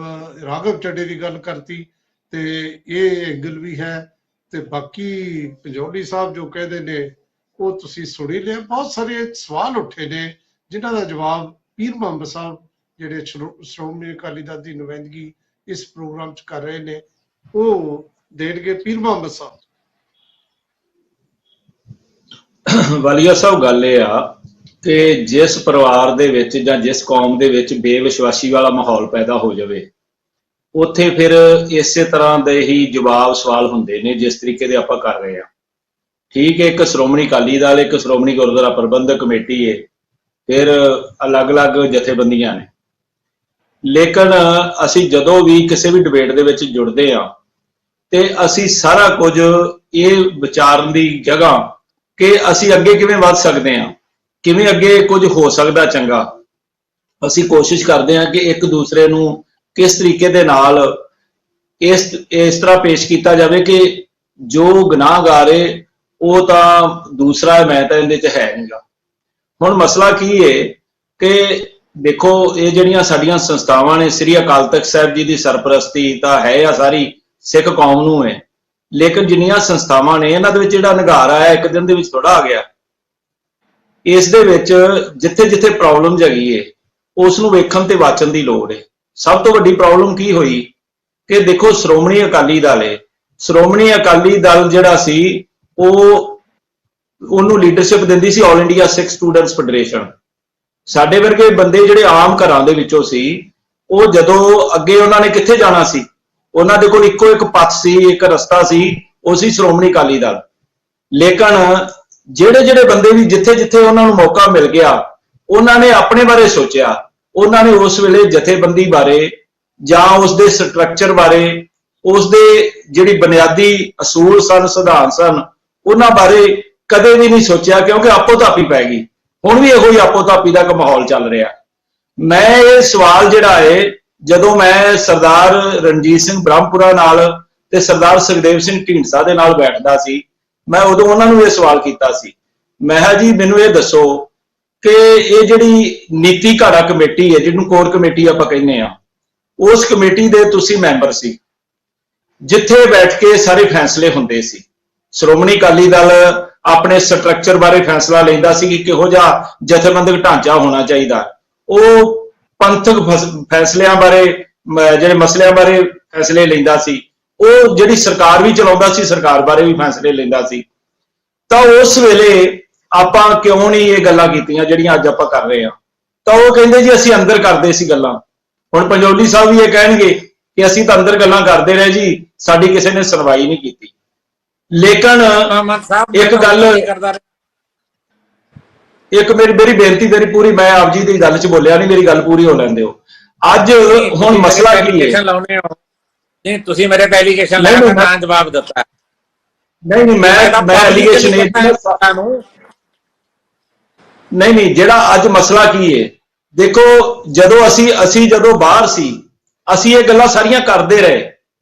ਰਾਘਵ ਚੱਡੇ ਦੀ ਗੱਲ ਕਰਤੀ, ਤੇ ਇਹ ਐਂਗਲ ਵੀ ਹੈ। ਤੇ ਬਾਕੀ ਪੰਜੌਲੀ ਸਾਹਿਬ ਜੋ ਕਹਿੰਦੇ ਨੇ ਉਹ ਤੁਸੀਂ ਸੁਣੀ ਲਿਆ। ਬਹੁਤ ਸਾਰੇ ਸਵਾਲ ਉੱਠੇ ਨੇ ਜਿਨ੍ਹਾਂ ਦਾ ਜਵਾਬ ਪੀਰ ਮੁਹੰਮਦ ਸਾਹਿਬ, ਜਿਹੜੇ ਸ਼੍ਰੋਮਣੀ ਅਕਾਲੀ ਦਲ ਦੀ ਨੁਮਾਇੰਦਗੀ ਇਸ ਪ੍ਰੋਗਰਾਮ 'ਚ ਕਰ ਰਹੇ ਨੇ, ਉਹ ਦੇਣਗੇ। ਪੀਰ ਮੁਹੰਮਦ ਸਾਹਿਬ। ਵਾਲੀਆ ਸਾਹਿਬ, ਗੱਲ ਇਹ ਆ ਕਿ ਜਿਸ ਪਰਿਵਾਰ ਦੇ ਵਿੱਚ ਜਾਂ ਜਿਸ ਕੌਮ ਦੇ ਵਿੱਚ ਬੇਵਿਸ਼ਵਾਸੀ ਵਾਲਾ ਮਾਹੌਲ ਪੈਦਾ ਹੋ ਜਾਵੇ, ਉੱਥੇ ਫਿਰ ਇਸੇ ਤਰ੍ਹਾਂ ਦੇ ਹੀ ਜਵਾਬ ਸਵਾਲ ਹੁੰਦੇ ਨੇ ਜਿਸ ਤਰੀਕੇ ਦੇ ਆਪਾਂ ਕਰ ਰਹੇ ਹਾਂ। ਠੀਕ ਹੈ, ਇੱਕ ਸ਼੍ਰੋਮਣੀ ਅਕਾਲੀ ਦਲ, ਇੱਕ ਸ਼੍ਰੋਮਣੀ ਗੁਰਦੁਆਰਾ ਪ੍ਰਬੰਧਕ ਕਮੇਟੀ ਹੈ, ਫਿਰ ਅਲੱਗ-ਅਲੱਗ ਜਥੇਬੰਦੀਆਂ ਨੇ। ਲੇਕਿਨ ਅਸੀਂ ਜਦੋਂ ਵੀ ਕਿਸੇ ਵੀ ਡਿਬੇਟ ਦੇ ਵਿੱਚ ਜੁੜਦੇ ਹਾਂ ਤੇ ਅਸੀਂ ਸਾਰਾ ਕੁਝ ਇਹ ਵਿਚਾਰਨ ਦੀ ਜਗ੍ਹਾ ਕਿ ਅਸੀਂ ਅੱਗੇ ਕਿਵੇਂ ਵੱਧ ਸਕਦੇ ਹਾਂ, ਕਿਵੇਂ ਅੱਗੇ ਕੁਝ ਹੋ ਸਕਦਾ ਚੰਗਾ, ਅਸੀਂ ਕੋਸ਼ਿਸ਼ ਕਰਦੇ ਹਾਂ ਕਿ ਇੱਕ ਦੂਸਰੇ ਨੂੰ ਕਿਸ ਤਰੀਕੇ ਦੇ ਨਾਲ ਇਸ ਤਰ੍ਹਾਂ ਪੇਸ਼ ਕੀਤਾ ਜਾਵੇ ਕਿ ਜੋ ਗੁਨਾਹਗਾਰ ਹੈ ਉਹ ਤਾਂ ਦੂਸਰਾ, ਮੈਂ ਤਾਂ ਇਹਦੇ 'ਚ ਹੈ ਨਹੀਂਗਾ। ਹੁਣ ਮਸਲਾ ਕੀ ਹੈ ਕਿ ਦੇਖੋ, ਇਹ ਜਿਹੜੀਆਂ ਸਾਡੀਆਂ ਸੰਸਥਾਵਾਂ ਨੇ, ਸ੍ਰੀ ਅਕਾਲ ਤਖਤ ਸਾਹਿਬ ਜੀ ਦੀ ਸਰਪ੍ਰਸਤੀ ਤਾਂ ਹੈ ਆ ਸਾਰੀ ਸਿੱਖ ਕੌਮ ਨੂੰ ਹੈ, ਲੇਕਿਨ ਜਿੰਨੀਆਂ ਸੰਸਥਾਵਾਂ ਨੇ ਇਹਨਾਂ ਦੇ ਵਿੱਚ ਜਿਹੜਾ ਨਿਘਾਰ ਆਇਆ ਇੱਕ ਦਿਨ ਦੇ ਵਿੱਚ ਥੋੜਾ ਆ ਗਿਆ। ਇਸ ਦੇ ਵਿੱਚ ਜਿੱਥੇ ਜਿੱਥੇ ਪ੍ਰੋਬਲਮ ਹੈਗੀ ਹੈ ਉਸ ਨੂੰ ਵੇਖਣ ਤੇ ਵਾਚਣ ਦੀ ਲੋੜ ਹੈ। ਸਭ ਤੋਂ ਵੱਡੀ ਪ੍ਰੋਬਲਮ ਕੀ ਹੋਈ ਕਿ ਦੇਖੋ, ਸ਼੍ਰੋਮਣੀ ਅਕਾਲੀ ਦਲ ਹੈ, ਸ਼੍ਰੋਮਣੀ ਅਕਾਲੀ ਦਲ ਜਿਹੜਾ ਸੀ ਉਹਨੂੰ ਲੀਡਰਸ਼ਿਪ ਦਿੰਦੀ ਸੀ ਆਲ ਇੰਡੀਆ ਸਿੱਖ ਸਟੂਡੈਂਟਸ ਫੈਡਰੇਸ਼ਨ। ਸਾਡੇ ਵਰਗੇ ਬੰਦੇ ਜਿਹੜੇ ਆਮ ਘਰਾਂ ਦੇ ਵਿੱਚੋਂ ਸੀ, ਉਹ ਜਦੋਂ ਅੱਗੇ ਉਹਨਾਂ ਨੇ ਕਿੱਥੇ ਜਾਣਾ ਸੀ, ਉਹਨਾਂ ਦੇ ਕੋਲ ਇੱਕੋ ਇੱਕ ਪੱਥ ਸੀ, ਇੱਕ ਰਸਤਾ ਸੀ, ਉਹ ਸੀ ਸ਼੍ਰੋਮਣੀ ਅਕਾਲੀ ਦਲ। ਲੇਕਿਨ ਜਿਹੜੇ ਬੰਦੇ ਵੀ ਜਿੱਥੇ ਜਿੱਥੇ ਉਹਨਾਂ ਨੂੰ ਮੌਕਾ ਮਿਲ ਗਿਆ, ਉਹਨਾਂ ਨੇ ਆਪਣੇ ਬਾਰੇ ਸੋਚਿਆ। ਉਹਨਾਂ ਨੇ ਉਸ ਵੇਲੇ ਜਥੇਬੰਦੀ ਬਾਰੇ ਜਾਂ ਉਸ ਦੇ ਸਟਰਕਚਰ ਬਾਰੇ, ਉਸ ਦੇ ਜਿਹੜੀ ਬੁਨਿਆਦੀ ਅਸੂਲ ਸਨ, ਸਿਧਾਂਤ ਸਨ, ਉਹਨਾਂ ਬਾਰੇ ਕਦੇ ਵੀ ਨਹੀਂ ਸੋਚਿਆ, ਕਿਉਂਕਿ ਆਪੋ ਧਾਪੀ ਪੈ ਗਈ। ਹੁਣ ਵੀ ਇਹੋ ਹੀ ਆਪੋ ਧਾਪੀ ਦਾ ਇੱਕ ਮਾਹੌਲ ਚੱਲ ਰਿਹਾ। ਮੈਂ ਇਹ ਸਵਾਲ ਜਿਹੜਾ ਹੈ, ਜਦੋਂ ਮੈਂ ਸਰਦਾਰ ਰਣਜੀਤ ਸਿੰਘ ਬ੍ਰਹਮਪੁਰਾ ਨਾਲ ਤੇ ਸਰਦਾਰ ਸੁਖਦੇਵ ਸਿੰਘ ਢੀਂਡਸਾ ਦੇ ਨਾਲ ਬੈਠਦਾ ਸੀ, ਮੈਂ ਉਦੋਂ ਉਹਨਾਂ ਨੂੰ ਇਹ ਸਵਾਲ ਕੀਤਾ ਸੀ। ਮੈਂ ਕਿਹਾ ਜੀ, ਮੈਨੂੰ ਇਹ ਦੱਸੋ ਕਿ ਇਹ ਜਿਹੜੀ ਨੀਤੀ ਘਾੜਾ ਕਮੇਟੀ ਹੈ, ਜਿਹਨੂੰ ਕੋਰ ਕਮੇਟੀ ਆਪਾਂ ਕਹਿੰਦੇ ਆ, ਉਸ ਕਮੇਟੀ ਦੇ ਤੁਸੀਂ ਮੈਂਬਰ ਸੀ, ਜਿੱਥੇ ਬੈਠ ਕੇ ਸਾਰੇ ਫੈਸਲੇ ਹੁੰਦੇ ਸੀ। ਸ਼੍ਰੋਮਣੀ ਅਕਾਲੀ ਦਲ ਆਪਣੇ ਸਟਰਕਚਰ ਬਾਰੇ ਫੈਸਲਾ ਲੈਂਦਾ ਸੀ ਕਿ ਕਿਹੋ ਜਿਹਾ ਜਥੇਬੰਦਕ ਢਾਂਚਾ ਹੋਣਾ ਚਾਹੀਦਾ। ਉਹ ਪੰਥਕ ਫੈਸਲਿਆਂ ਬਾਰੇ, ਜਿਹੜੇ ਮਸਲਿਆਂ ਬਾਰੇ ਫੈਸਲੇ ਲੈਂਦਾ ਸੀ। ਉਹ ਜਿਹੜੀ ਸਰਕਾਰ ਵੀ ਚਲਾਉਂਦਾ ਸੀ, ਸਰਕਾਰ ਬਾਰੇ ਵੀ ਫੈਸਲੇ ਲੈਂਦਾ ਸੀ। ਤਾਂ ਉਸ ਵੇਲੇ ਆਪਾਂ ਕਿਉਂ ਨਹੀਂ ਇਹ ਗੱਲਾਂ ਕੀਤੀਆਂ ਜਿਹੜੀਆਂ ਅੱਜ ਆਪਾਂ ਕਰ ਰਹੇ ਹਾਂ? ਤਾਂ ਉਹ ਕਹਿੰਦੇ ਜੀ ਅਸੀਂ ਅੰਦਰ ਕਰਦੇ ਸੀ ਗੱਲਾਂ। ਹੁਣ ਪੰਜੌਲੀ ਸਾਹਿਬ ਵੀ ਇਹ ਕਹਿਣਗੇ ਕਿ ਅਸੀਂ ਤਾਂ ਅੰਦਰ ਗੱਲਾਂ ਕਰਦੇ ਰਹੇ ਜੀ, ਸਾਡੀ ਕਿਸੇ ਨੇ ਸੁਣਵਾਈ ਨਹੀਂ ਕੀਤੀ। ਲੇਕਿਨ ਇੱਕ ਗੱਲ, ਇੱਕ ਮੇਰੀ ਬੇਨਤੀ ਤੇਰੀ ਪੂਰੀ, ਮੈਂ ਆਪ ਜੀ ਦੀ ਗੱਲ 'ਚ ਬੋਲਿਆ ਨਹੀਂ, ਮੇਰੀ ਗੱਲ ਪੂਰੀ ਹੋ ਲੈਣ ਦਿਓ। ਅੱਜ ਹੁਣ ਮਸਲਾ ਕੀ ਹੈ? ਨਹੀਂ, ਤੁਸੀਂ ਮੇਰੇ ਤੇ ਐਲੀਗੇਸ਼ਨ ਲਾ ਕੇ ਤਾਂ ਜਵਾਬ ਦਿੱਤਾ। ਨਹੀਂ, ਮੈਂ ਐਲੀਗੇਸ਼ਨ ਨਹੀਂ, ਜਿਹੜਾ ਅੱਜ ਮਸਲਾ ਕੀ ਹੈ, ਦੇਖੋ, ਜਦੋਂ ਅਸੀਂ ਜਦੋਂ ਬਾਹਰ ਸੀ, ਅਸੀਂ ਇਹ ਗੱਲਾਂ ਸਾਰੀਆਂ ਕਰਦੇ ਰਹੇ।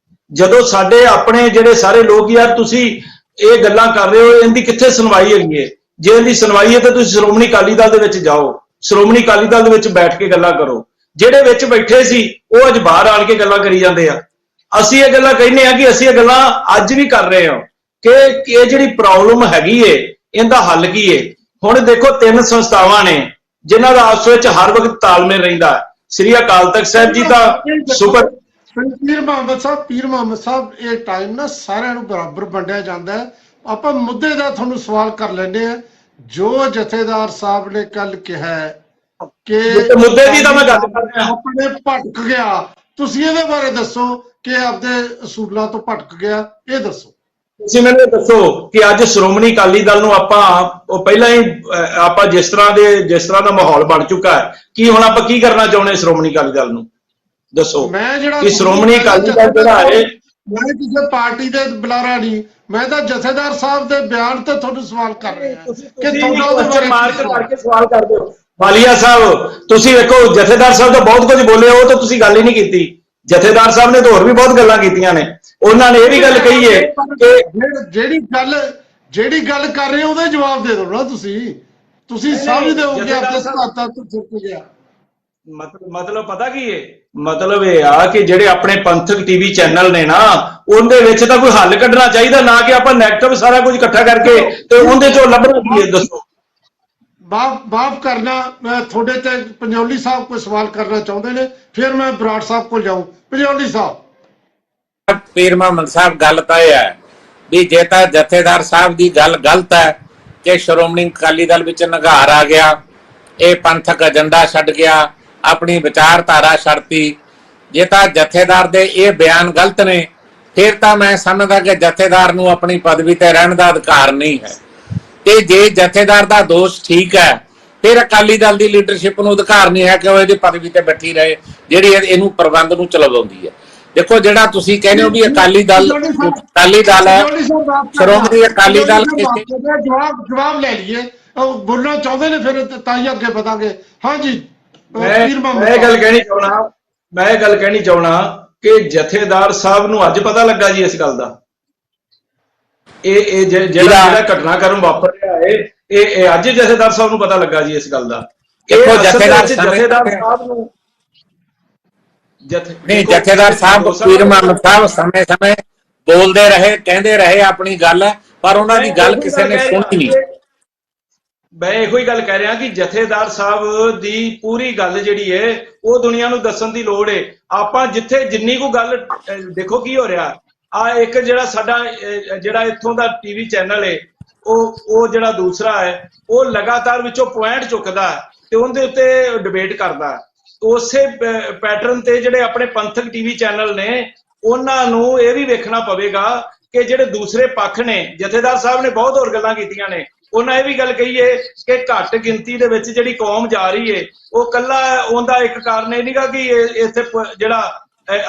ਜਦੋਂ ਸਾਡੇ ਆਪਣੇ ਜਿਹੜੇ ਸਾਰੇ ਲੋਕ, ਯਾਰ ਤੁਸੀਂ ਇਹ ਗੱਲਾਂ ਕਰ ਰਹੇ ਹੋ, ਇਹਦੀ ਕਿੱਥੇ ਸੁਣਵਾਈ ਹੈਗੀ ਹੈ? ਜੇ ਇਹਦੀ ਸੁਣਵਾਈ ਹੈ ਤਾਂ ਤੁਸੀਂ ਸ਼੍ਰੋਮਣੀ ਅਕਾਲੀ ਦਲ ਦੇ ਵਿੱਚ ਜਾਓ, ਸ਼੍ਰੋਮਣੀ ਅਕਾਲੀ ਦਲ ਦੇ ਵਿੱਚ ਬੈਠ ਕੇ ਗੱਲਾਂ ਕਰੋ। ਜਿਹੜੇ ਵਿੱਚ ਬੈਠੇ ਸੀ ਉਹ ਅੱਜ ਬਾਹਰ ਆਣ ਕੇ ਗੱਲਾਂ ਕਰੀ ਜਾਂਦੇ ਆ। ਅਸੀਂ ਇਹ ਗੱਲਾਂ ਕਹਿੰਦੇ ਆ ਕਿ ਅਸੀਂ ਇਹ ਗੱਲਾਂ ਅੱਜ ਵੀ ਕਰ ਰਹੇ ਹਾਂ ਕਿ ਇਹ ਜਿਹੜੀ ਪ੍ਰੋਬਲਮ ਹੈਗੀ ਏ, ਇਹਦਾ ਹੱਲ ਕੀ ਏ। ਹੁਣ ਦੇਖੋ, 3 ਸੰਸਥਾਵਾਂ ਨੇ ਜਿਨ੍ਹਾਂ ਦਾ ਆਪਸ ਵਿੱਚ ਹਰ ਵਕਤ ਤਾਲਮੇਲ ਰਹਿੰਦਾ। ਸ੍ਰੀ ਅਕਾਲ ਤਖਤ ਸਾਹਿਬ ਜੀ ਤਾਂ ਸੁਪਰ। ਪੀਰ ਮੁਹੰਮਦ ਸਾਹਿਬ, ਇਹ ਟਾਈਮ ਨਾ ਸਾਰਿਆਂ ਨੂੰ ਬਰਾਬਰ ਵੰਡਿਆ ਜਾਂਦਾ ਹੈ। ਆਪਾਂ ਮੁੱਦੇ ਦਾ ਤੁਹਾਨੂੰ ਸਵਾਲ ਕਰ ਲੈਂਦੇ ਆ। ਜੋ ਜਥੇਦਾਰ ਸਾਹਿਬ ਨੇ ਕੱਲ ਕਿਹਾ ਕਿ ਮੁੱਦੇ ਦੀ ਤਾਂ ਮੈਂ ਗੱਲ ਕਰ ਰਿਹਾ, ਆਪਣੇ ਭਟਕ ਗਿਆ, ਤੁਸੀਂ ਇਹਦੇ ਬਾਰੇ ਦੱਸੋ ਕਿ ਆਪਦੇ ਅਸੂਲਾਂ ਤੋਂ ਭਟਕ ਗਿਆ, ਇਹ ਦੱਸੋ। ਤੁਸੀਂ ਮੈਨੂੰ ਦੱਸੋ ਕਿ ਅੱਜ ਸ਼੍ਰੋਮਣੀ ਅਕਾਲੀ ਦਲ ਨੂੰ ਉਹ ਪਹਿਲਾਂ ਹੀ ਆਪਾਂ ਜਿਸ ਤਰ੍ਹਾਂ ਦਾ ਮਾਹੌਲ ਬਣ ਚੁੱਕਾ ਹੈ, ਕੀ ਹੁਣ ਆਪਾਂ ਕੀ ਕਰਨਾ ਚਾਹੁੰਦੇ ਸ਼੍ਰੋਮਣੀ ਅਕਾਲੀ ਦਲ ਨੂੰ? ਦੱਸੋ। ਮੈਂ ਜਿਹੜਾ ਕਿ ਸ਼੍ਰੋਮਣੀ ਅਕਾਲੀ ਦਲ ਜਿਹੜਾ ਹੈ, ਮੈਂ ਕਿਸੇ ਪਾਰਟੀ ਦੇ ਬੁਲਾਰਾ ਨਹੀਂ, ਮੈਂ ਤਾਂ ਜਥੇਦਾਰ ਸਾਹਿਬ ਦੇ ਬਿਆਨ ਤੇ ਤੁਹਾਨੂੰ ਸਵਾਲ ਕਰ ਰਿਹਾ ਕਿ ਤੁਹਾਡਾ ਉਹਦੇ ਬਾਰੇ ਮਾਰਕ ਕਰਕੇ ਸਵਾਲ ਕਰਦੇ ਹੋ। ਵਾਲੀਆ ਸਾਹਿਬ ਤੁਸੀਂ ਵੇਖੋ ਜਥੇਦਾਰ ਸਾਹਿਬ ਤਾਂ ਬਹੁਤ ਕੁਝ ਬੋਲੇ, ਉਹ ਤਾਂ ਤੁਸੀਂ ਗੱਲ ਹੀ ਨਹੀਂ ਕੀਤੀ। ਜਥੇਦਾਰ ਸਾਹਿਬ ਨੇ ਤਾਂ ਹੋਰ ਵੀ ਬਹੁਤ ਗੱਲਾਂ ਕੀਤੀਆਂ ਨੇ। ਉਹਨਾਂ ਨੇ ਇਹ ਵੀ ਗੱਲ ਕਹੀ ਹੈ ਕਿ ਜਿਹੜੀ ਗੱਲ ਕਰ ਰਹੇ ਹੋ ਉਹਦਾ ਜਵਾਬ ਦੇ ਦਿਓ ਨਾ ਤੁਸੀਂ ਸਮਝਦੇ ਹੋ ਕਿ ਆਪਣਾ ਸਹਾਤਾ ਤੋਂ ਚੁੱਕ ਗਿਆ। ਮਤਲਬ ਪਤਾ ਕੀ ਹੈ, ਮਤਲਬ ਇਹ ਆ ਕਿ ਜਿਹੜੇ ਆਪਣੇ ਪੰਥਕ ਟੀਵੀ ਚੈਨਲ ਨੇ ਨਾ, ਉਹਦੇ ਵਿੱਚ ਤਾਂ ਕੋਈ ਹੱਲ ਕੱਢਣਾ ਚਾਹੀਦਾ, ਨਾ ਕਿ ਆਪਾਂ ਨੈਗੇਟਿਵ ਸਾਰਾ ਕੁਝ ਇਕੱਠਾ ਕਰਕੇ ਤੇ ਉਹਦੇ ਚੋਂ ਲੱਭਣਾ ਕੀ ਹੈ। ਦੱਸੋ। ਮਾਫ ਕਰਨਾ, ਮੈਂ ਤੁਹਾਡੇ ਤੇ ਪੰਜੌਲੀ ਸਾਹਿਬ ਕੋਈ ਸਵਾਲ ਕਰਨਾ ਚਾਹੁੰਦੇ ਨੇ, ਫਿਰ ਮੈਂ ਬਰਾੜ ਸਾਹਿਬ ਕੋਲ ਜਾਊਂ। ਪੰਜੌਲੀ ਸਾਹਿਬ। ਪੀਰ ਮੁਹੰਮਦ ਸਾਹਿਬ, ਗੱਲ ਤਾਂ ਇਹ ਹੈ ਵੀ ਜੇ ਤਾਂ ਜਥੇਦਾਰ ਸਾਹਿਬ ਦੀ ਗੱਲ ਗਲਤ ਹੈ ਕਿ ਸ਼੍ਰੋਮਣੀ ਅਕਾਲੀ ਦਲ ਵਿੱਚ ਨਿਘਾਰ ਆ ਗਿਆ, ਇਹ ਪੰਥਕ ਏਜੰਡਾ ਛੱਡ ਗਿਆ, ਆਪਣੀ ਵਿਚਾਰਧਾਰਾ ਛੱਡਤੀ, ਜੇ ਤਾਂ ਜਥੇਦਾਰ ਦੇ ਇਹ ਬਿਆਨ ਗਲਤ ਨੇ, ਫਿਰ ਤਾਂ ਮੈਂ ਸਮਝਦਾ ਕਿ ਜਥੇਦਾਰ ਨੂੰ ਆਪਣੀ ਪਦਵੀ ਤੇ ਰਹਿਣ ਦਾ ਅਧਿਕਾਰ ਨਹੀਂ ਹੈ। ਤੇ ਜੇ ਜਥੇਦਾਰ ਦਾ ਦੋਸ਼ ਠੀਕ ਹੈ, ਫਿਰ ਅਕਾਲੀ ਦਲ ਦੀ ਲੀਡਰਸ਼ਿਪ ਨੂੰ ਅਧਿਕਾਰ ਨਹੀਂ ਹੈ ਕਿ ਉਹ ਇਹਦੀ ਪਦਵੀ ਤੇ ਬੈਠੀ ਰਹੇ, ਜਿਹੜੀ ਇਹਨੂੰ ਪ੍ਰਬੰਧ ਨੂੰ ਚਲਾਉਂਦੀ ਹੈ। ਦੇਖੋ, ਜਿਹੜਾ ਤੁਸੀਂ ਕਹਿੰਦੇ ਹੋ ਵੀ ਅਕਾਲੀ ਦਲ ਹੈ, ਸ਼੍ਰੋਮਣੀ ਅਕਾਲੀ ਦਲ ਜਵਾਬ ਲੈ ਲਈਏ, ਬੋਲਣਾ ਚਾਹੁੰਦੇ ਨੇ, ਫਿਰ ਤਾਂ ਹੀ ਅੱਗੇ ਵਧਾਂਗੇ। ਹਾਂਜੀ, ਮੈਂ ਇਹ ਗੱਲ ਕਹਿਣੀ ਚਾਹਣਾ ਕਿ ਜਥੇਦਾਰ ਸਾਹਿਬ ਨੂੰ ਅੱਜ ਪਤਾ ਲੱਗਾ ਜੀ ਇਸ ਗੱਲ ਦਾ। ਇਹ ਜਿਹੜਾ ਘਟਨਾਕ੍ਰਮ ਵਾਪਰ ਰਿਹਾ ਹੈ, ਇਹ ਅੱਜ ਜਥੇਦਾਰ ਸਾਹਿਬ ਨੂੰ ਪਤਾ ਲੱਗਾ ਜੀ ਇਸ ਗੱਲ ਦਾ। ਦੇਖੋ, ਜਥੇਦਾਰ ਸਾਹਿਬ ਨੂੰ ਜਥੇਦਾਰ ਸਾਹਿਬ ਪੀਰ ਮੁਹੰਮਦ ਸਾਹਿਬ ਸਮੇਂ-ਸਮੇਂ ਬੋਲਦੇ ਰਹੇ, ਕਹਿੰਦੇ ਰਹੇ ਆਪਣੀ ਗੱਲ, ਪਰ ਉਹਨਾਂ ਦੀ ਗੱਲ ਕਿਸੇ ਨੇ ਸੁਣੀ ਨਹੀਂ। ਮੈਂ ਇਹੋ ਹੀ ਗੱਲ ਕਹਿ ਰਿਹਾ ਕਿ ਜਥੇਦਾਰ ਸਾਹਿਬ ਦੀ ਪੂਰੀ ਗੱਲ ਜਿਹੜੀ ਹੈ ਉਹ ਦੁਨੀਆ ਨੂੰ ਦੱਸਣ ਦੀ ਲੋੜ ਹੈ। ਆਪਾਂ ਜਿੱਥੇ ਜਿੰਨੀ ਕੁ ਗੱਲ, ਦੇਖੋ ਕੀ ਹੋ ਰਿਹਾ ਆ, ਇੱਕ ਜਿਹੜਾ ਸਾਡਾ ਜਿਹੜਾ ਇੱਥੋਂ ਦਾ ਟੀਵੀ ਚੈਨਲ ਹੈ, ਉਹ ਜਿਹੜਾ ਦੂਸਰਾ ਹੈ, ਉਹ ਲਗਾਤਾਰ ਵਿੱਚੋਂ ਪੁਆਇੰਟ ਚੁੱਕਦਾ ਤੇ ਉਹਦੇ ਉੱਤੇ ਡਿਬੇਟ ਕਰਦਾ। ਉਸੇ ਪੈਟਰਨ ਤੇ ਜਿਹੜੇ ਆਪਣੇ ਪੰਥਕ ਟੀਵੀ ਚੈਨਲ ਨੇ, ਉਹਨਾਂ ਨੂੰ ਇਹ ਵੀ ਵੇਖਣਾ ਪਵੇਗਾ ਕਿ ਜਿਹੜੇ ਦੂਸਰੇ ਪੱਖ ਨੇ, ਜਥੇਦਾਰ ਸਾਹਿਬ ਨੇ ਬਹੁਤ ਹੋਰ ਗੱਲਾਂ ਕੀਤੀਆਂ ਨੇ, ਉਹਨਾਂ ਇਹ ਵੀ ਗੱਲ ਕਹੀ ਹੈ ਕਿ ਘੱਟ ਗਿਣਤੀ ਦੇ ਵਿੱਚ ਜਿਹੜੀ ਕੌਮ ਜਾ ਰਹੀ ਹੈ, ਉਹ ਕੱਲਾ ਉਹਦਾ ਇੱਕ ਕਾਰਨ ਇਹ ਨਹੀਂਗਾ ਕਿ ਇੱਥੇ ਜਿਹੜਾ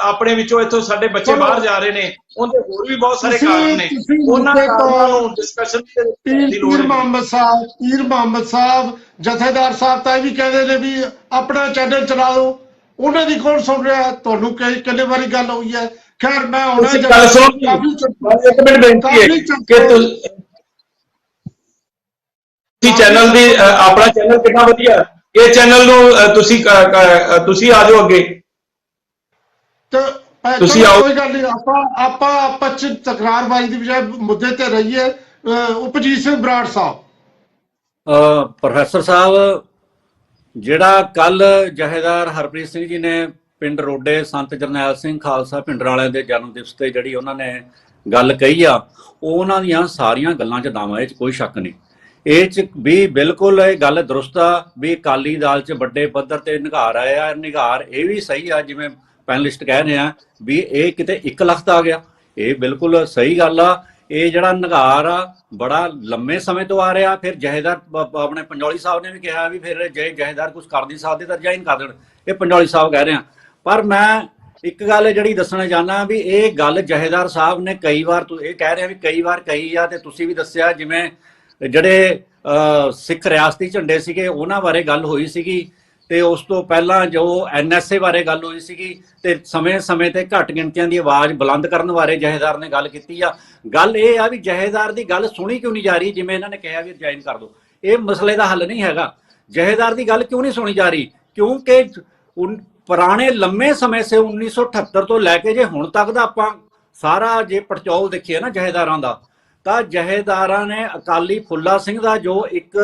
ਆਪਣੇ ਵਿੱਚੋਂ ਇੱਥੋਂ ਸਾਡੇ ਬੱਚੇ ਬਾਹਰ ਜਾ ਰਹੇ ਨੇ, ਉਹਦੇ ਹੋਰ ਵੀ ਬਹੁਤ ਸਾਰੇ ਕਾਰਨ ਨੇ। ਉਹਨਾਂ ਕਾਰਨਾਂ ਨੂੰ ਡਿਸਕਸ਼ਨ ਦੀ ਲੋੜ ਹੈ। ਪੀਰ ਮੁਹੰਮਦ ਸਾਹਿਬ ਜਥੇਦਾਰ ਸਾਹਿਬ ਤਾਂ ਇਹ ਵੀ ਕਹਿੰਦੇ ਨੇ ਵੀ ਆਪਣਾ ਚੈਨਲ ਚਲਾ ਲਓ, ਉਹਨਾਂ ਦੀ ਕੌਣ ਸੁਣ ਰਿਹਾ? ਤੁਹਾਨੂੰ ਕਿੰਨੇ ਵਾਰੀ ਗੱਲ ਹੋਈ ਹੈ। ਖੈਰ, ਮੈਂ ਹੁਣ ਇੱਕ ਮਿੰਟ ਬੇਨਤੀ ਹੈ ਕਿ ਤੁਸੀਂ ਚੈਨਲ ਦੀ, ਆਪਣਾ ਚੈਨਲ ਕਿੰਨਾ ਵਧੀਆ, ਇਹ ਚੈਨਲ ਨੂੰ ਤੁਸੀਂ ਆ ਜਾਓ ਅੱਗੇ, ਤੁਸੀਂ ਆਓ। ਕੋਈ ਗੱਲ ਨਹੀਂ, ਆਪਾਂ ਆਪਸ ਚ ਤਕਰਾਰਬਾਜ਼ੀ ਦੀ ਬਜਾਏ ਮੁੱਦੇ ਤੇ ਰਹੀਏ। ਉਪਜੀਤ ਸਿੰਘ ਬਰਾੜ ਸਾਹਿਬ। ਪ੍ਰੋਫੈਸਰ ਸਾਹਿਬ, ਜਿਹੜਾ ਕੱਲ ਜਥੇਦਾਰ ਹਰਪ੍ਰੀਤ ਸਿੰਘ ਜੀ ਨੇ ਪਿੰਡ ਰੋਡੇ ਸੰਤ ਜਰਨੈਲ ਸਿੰਘ ਖਾਲਸਾ ਪਿੰਡਰ ਵਾਲਿਆਂ ਦੇ ਜਨਮ ਦਿਵਸ ਤੇ ਜਿਹੜੀ ਉਹਨਾਂ ਨੇ ਗੱਲ ਕਹੀ ਆ, ਉਹ ਉਹਨਾਂ ਦੀਆਂ ਸਾਰੀਆਂ ਗੱਲਾਂ 'ਚ ਦਾਵਾ, ਇਹ 'ਚ ਕੋਈ ਸ਼ੱਕ ਨਹੀਂ। ਇਹ 'ਚ ਵੀ ਬਿਲਕੁਲ ਇਹ ਗੱਲ ਦਰੁਸਤ ਆ ਵੀ ਅਕਾਲੀ ਦਲ 'ਚ ਵੱਡੇ ਪੱਧਰ ਤੇ ਨਿਘਾਰ ਆਇਆ। ਨਿਘਾਰ ਇਹ ਵੀ ਸਹੀ ਆ, ਜਿਵੇਂ ਪੈਨਲਿਸਟ ਕਹਿ ਰਹੇ ਆ ਵੀ ਇਹ ਕਿਤੇ 1 ਲੱਖ ਦਾ ਆ ਗਿਆ, ਇਹ ਬਿਲਕੁਲ ਸਹੀ ਗੱਲ ਆ। ਇਹ ਜਿਹੜਾ ਨਿਘਾਰ ਆ ਬੜਾ ਲੰਮੇ ਸਮੇਂ ਤੋਂ ਆ ਰਿਹਾ। ਫਿਰ ਜਥੇਦਾਰ ਆਪਣੇ ਪੰਜੌਲੀ ਸਾਹਿਬ ਨੇ ਵੀ ਕਿਹਾ ਵੀ ਫਿਰ ਜੇ ਜਥੇਦਾਰ ਕੁਝ ਕਰ ਨਹੀਂ ਸਕਦੇ ਤਾਂ ਰਿਜ਼ਾਈਨ ਕਰ ਦੇਣ, ਇਹ ਪੰਜੌਲੀ ਸਾਹਿਬ ਕਹਿ ਰਹੇ ਆ। ਪਰ ਮੈਂ ਇੱਕ ਗੱਲ ਜਿਹੜੀ ਦੱਸਣਾ ਚਾਹੁੰਦਾ ਵੀ ਇਹ ਗੱਲ ਜਥੇਦਾਰ ਸਾਹਿਬ ਨੇ ਕਈ ਵਾਰ, ਇਹ ਕਹਿ ਰਹੇ ਵੀ ਕਈ ਵਾਰ ਕਹੀ ਆ, ਤੇ ਤੁਸੀਂ ਵੀ ਦੱਸਿਆ ਜਿਵੇਂ ਜਿਹੜੇ ਸਿੱਖ ਰਿਆਸਤੀ ਝੰਡੇ ਸੀਗੇ ਉਹਨਾਂ ਬਾਰੇ ਗੱਲ ਹੋਈ ਸੀਗੀ, ਤੇ ਉਸ ਤੋਂ ਪਹਿਲਾਂ ਜੋ NSA ਬਾਰੇ ਗੱਲ ਹੋਈ ਸੀਗੀ, ਤੇ ਸਮੇਂ-ਸਮੇਂ ਤੇ ਘੱਟ ਗਿਣਤੀਆਂ ਦੀ ਆਵਾਜ਼ ਬੁਲੰਦ ਕਰਨ ਬਾਰੇ ਜਥੇਦਾਰ ਨੇ ਗੱਲ ਕੀਤੀ ਆ। ਗੱਲ ਇਹ ਆ ਵੀ ਜਥੇਦਾਰ ਦੀ ਗੱਲ ਸੁਣੀ ਕਿਉਂ ਨਹੀਂ ਜਾ ਰਹੀ? ਜਿਵੇਂ ਇਹਨਾਂ ਨੇ ਕਿਹਾ ਵੀ ਰਿਜ਼ਾਈਨ ਕਰ ਦਿਓ, ਇਹ ਮਸਲੇ ਦਾ ਹੱਲ ਨਹੀਂ ਹੈਗਾ। ਜਥੇਦਾਰ ਦੀ ਗੱਲ ਕਿਉਂ ਨਹੀਂ ਸੁਣੀ ਜਾ ਰਹੀ? ਕਿਉਂਕਿ ਪੁਰਾਣੇ ਲੰਮੇ ਸਮੇਂ ਸੇ 1978 ਤੋਂ ਲੈ ਕੇ ਜੇ ਹੁਣ ਤੱਕ ਦਾ ਆਪਾਂ ਸਾਰਾ ਜੇ ਪੜਚੋਲ ਦੇਖੀਏ ਨਾ ਜਥੇਦਾਰਾਂ ਦਾ, ਤਾਂ ਜਥੇਦਾਰਾਂ ਨੇ ਅਕਾਲੀ ਫੁੱਲਾ ਸਿੰਘ ਦਾ ਜੋ ਇੱਕ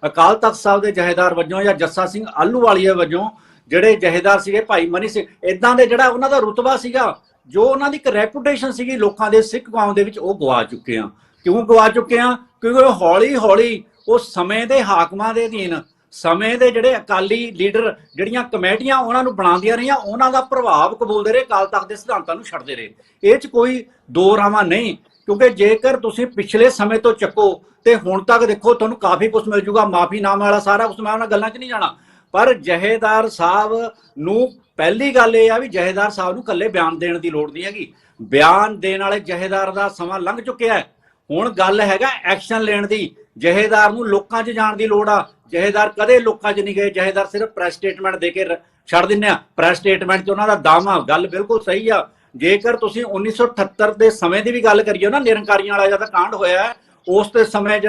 ਅਕਾਲ ਤਖਤ ਸਾਹਿਬ ਦੇ ਜਥੇਦਾਰ ਵਜੋਂ ਜਾਂ ਜੱਸਾ ਸਿੰਘ ਆਹਲੂਵਾਲੀਆ ਵਜੋਂ ਜਿਹੜੇ ਜਥੇਦਾਰ ਸੀਗੇ, ਭਾਈ ਮਨੀ ਸਿੰਘ, ਇਦਾਂ ਦੇ ਜਿਹੜਾ ਉਹਨਾਂ ਦਾ ਰੁਤਬਾ ਸੀਗਾ, ਜੋ ਉਹਨਾਂ ਦੀ ਇੱਕ ਰੈਪੂਟੇਸ਼ਨ ਸੀਗੀ ਲੋਕਾਂ ਦੇ ਸਿੱਖ ਕੌਮ ਦੇ ਵਿੱਚ, ਉਹ ਗਵਾ ਚੁੱਕੇ ਆ। ਕਿਉਂ ਗਵਾ ਚੁੱਕੇ ਆ? ਕਿਉਂਕਿ ਉਹ ਹੌਲੀ ਹੌਲੀ ਉਹ ਸਮੇਂ ਦੇ ਹਾਕਮਾਂ ਦੇ ਅਧੀਨ, ਸਮੇਂ ਦੇ ਜਿਹੜੇ ਅਕਾਲੀ ਲੀਡਰ ਜਿਹੜੀਆਂ ਕਮੇਟੀਆਂ ਉਹਨਾਂ ਨੂੰ ਬਣਾਉਂਦੀਆਂ ਰਹੀਆਂ, ਉਹਨਾਂ ਦਾ ਪ੍ਰਭਾਵ ਕਬੂਲਦੇ ਰਹੇ, ਅਕਾਲ ਤਖਤ ਦੇ ਸਿਧਾਂਤਾਂ ਨੂੰ ਛੱਡਦੇ ਰਹੇ। ਇਹ 'ਚ ਕੋਈ ਦੋ ਰਾਵਾਂ ਨਹੀਂ, ਕਿਉਂਕਿ ਜੇਕਰ ਤੁਸੀਂ ਪਿਛਲੇ ਸਮੇਂ ਤੋਂ ਚੱਕੋ ਤੇ ਹੁਣ ਤੱਕ ਦੇਖੋ, ਤੁਹਾਨੂੰ ਕਾਫੀ ਕੁਝ ਮਿਲ ਜੂਗਾ। ਮਾਫੀਨਾਮਾ ਵਾਲਾ ਸਾਰਾ ਕੁਝ, ਮੈਂ ਉਹਨਾਂ ਗੱਲਾਂ 'ਚ ਨਹੀਂ ਜਾਣਾ। ਪਰ ਜਥੇਦਾਰ ਸਾਹਿਬ ਨੂੰ ਪਹਿਲੀ ਗੱਲ ਇਹ ਆ ਵੀ ਜਥੇਦਾਰ ਸਾਹਿਬ ਨੂੰ ਇਕੱਲੇ ਬਿਆਨ ਦੇਣ ਦੀ ਲੋੜ ਨਹੀਂ ਹੈਗੀ। ਬਿਆਨ ਦੇਣ ਵਾਲੇ ਜਥੇਦਾਰ ਦਾ ਸਮਾਂ ਲੰਘ ਚੁੱਕਿਆ ਹੈ। ਹੁਣ ਗੱਲ ਹੈਗਾ ਐਕਸ਼ਨ ਲੈਣ ਦੀ। ਜਹੇਦਾਰ ਨੂੰ ਲੋਕਾਂ 'ਚ ਜਾਣ ਦੀ ਲੋੜ ਆ। ਜਹੇਦਾਰ ਕਦੇ ਲੋਕਾਂ 'ਚ ਨਹੀਂ ਗਏ, ਜਹੇਦਾਰ ਸਿਰਫ ਪ੍ਰੈਸ ਸਟੇਟਮੈਂਟ ਦੇ ਕੇ ਛੱਡ ਦਿੰਦੇ ਆ। ਪ੍ਰੈਸ ਸਟੇਟਮੈਂਟ 'ਚ ਉਹਨਾਂ ਦਾ ਦਮ ਆ, ਗੱਲ ਬਿਲਕੁਲ ਸਹੀ ਆ। ਜੇਕਰ ਤੁਸੀਂ 1978 ਦੇ ਸਮੇਂ ਦੀ ਵੀ ਗੱਲ ਕਰੀਏ ਨਾ, ਨਿਰੰਕਾਰੀਆਂ ਵਾਲਾ ਜਦੋਂ ਕਾਂਡ ਹੋਇਆ, ਉਸ ਦੇ ਸਮੇਂ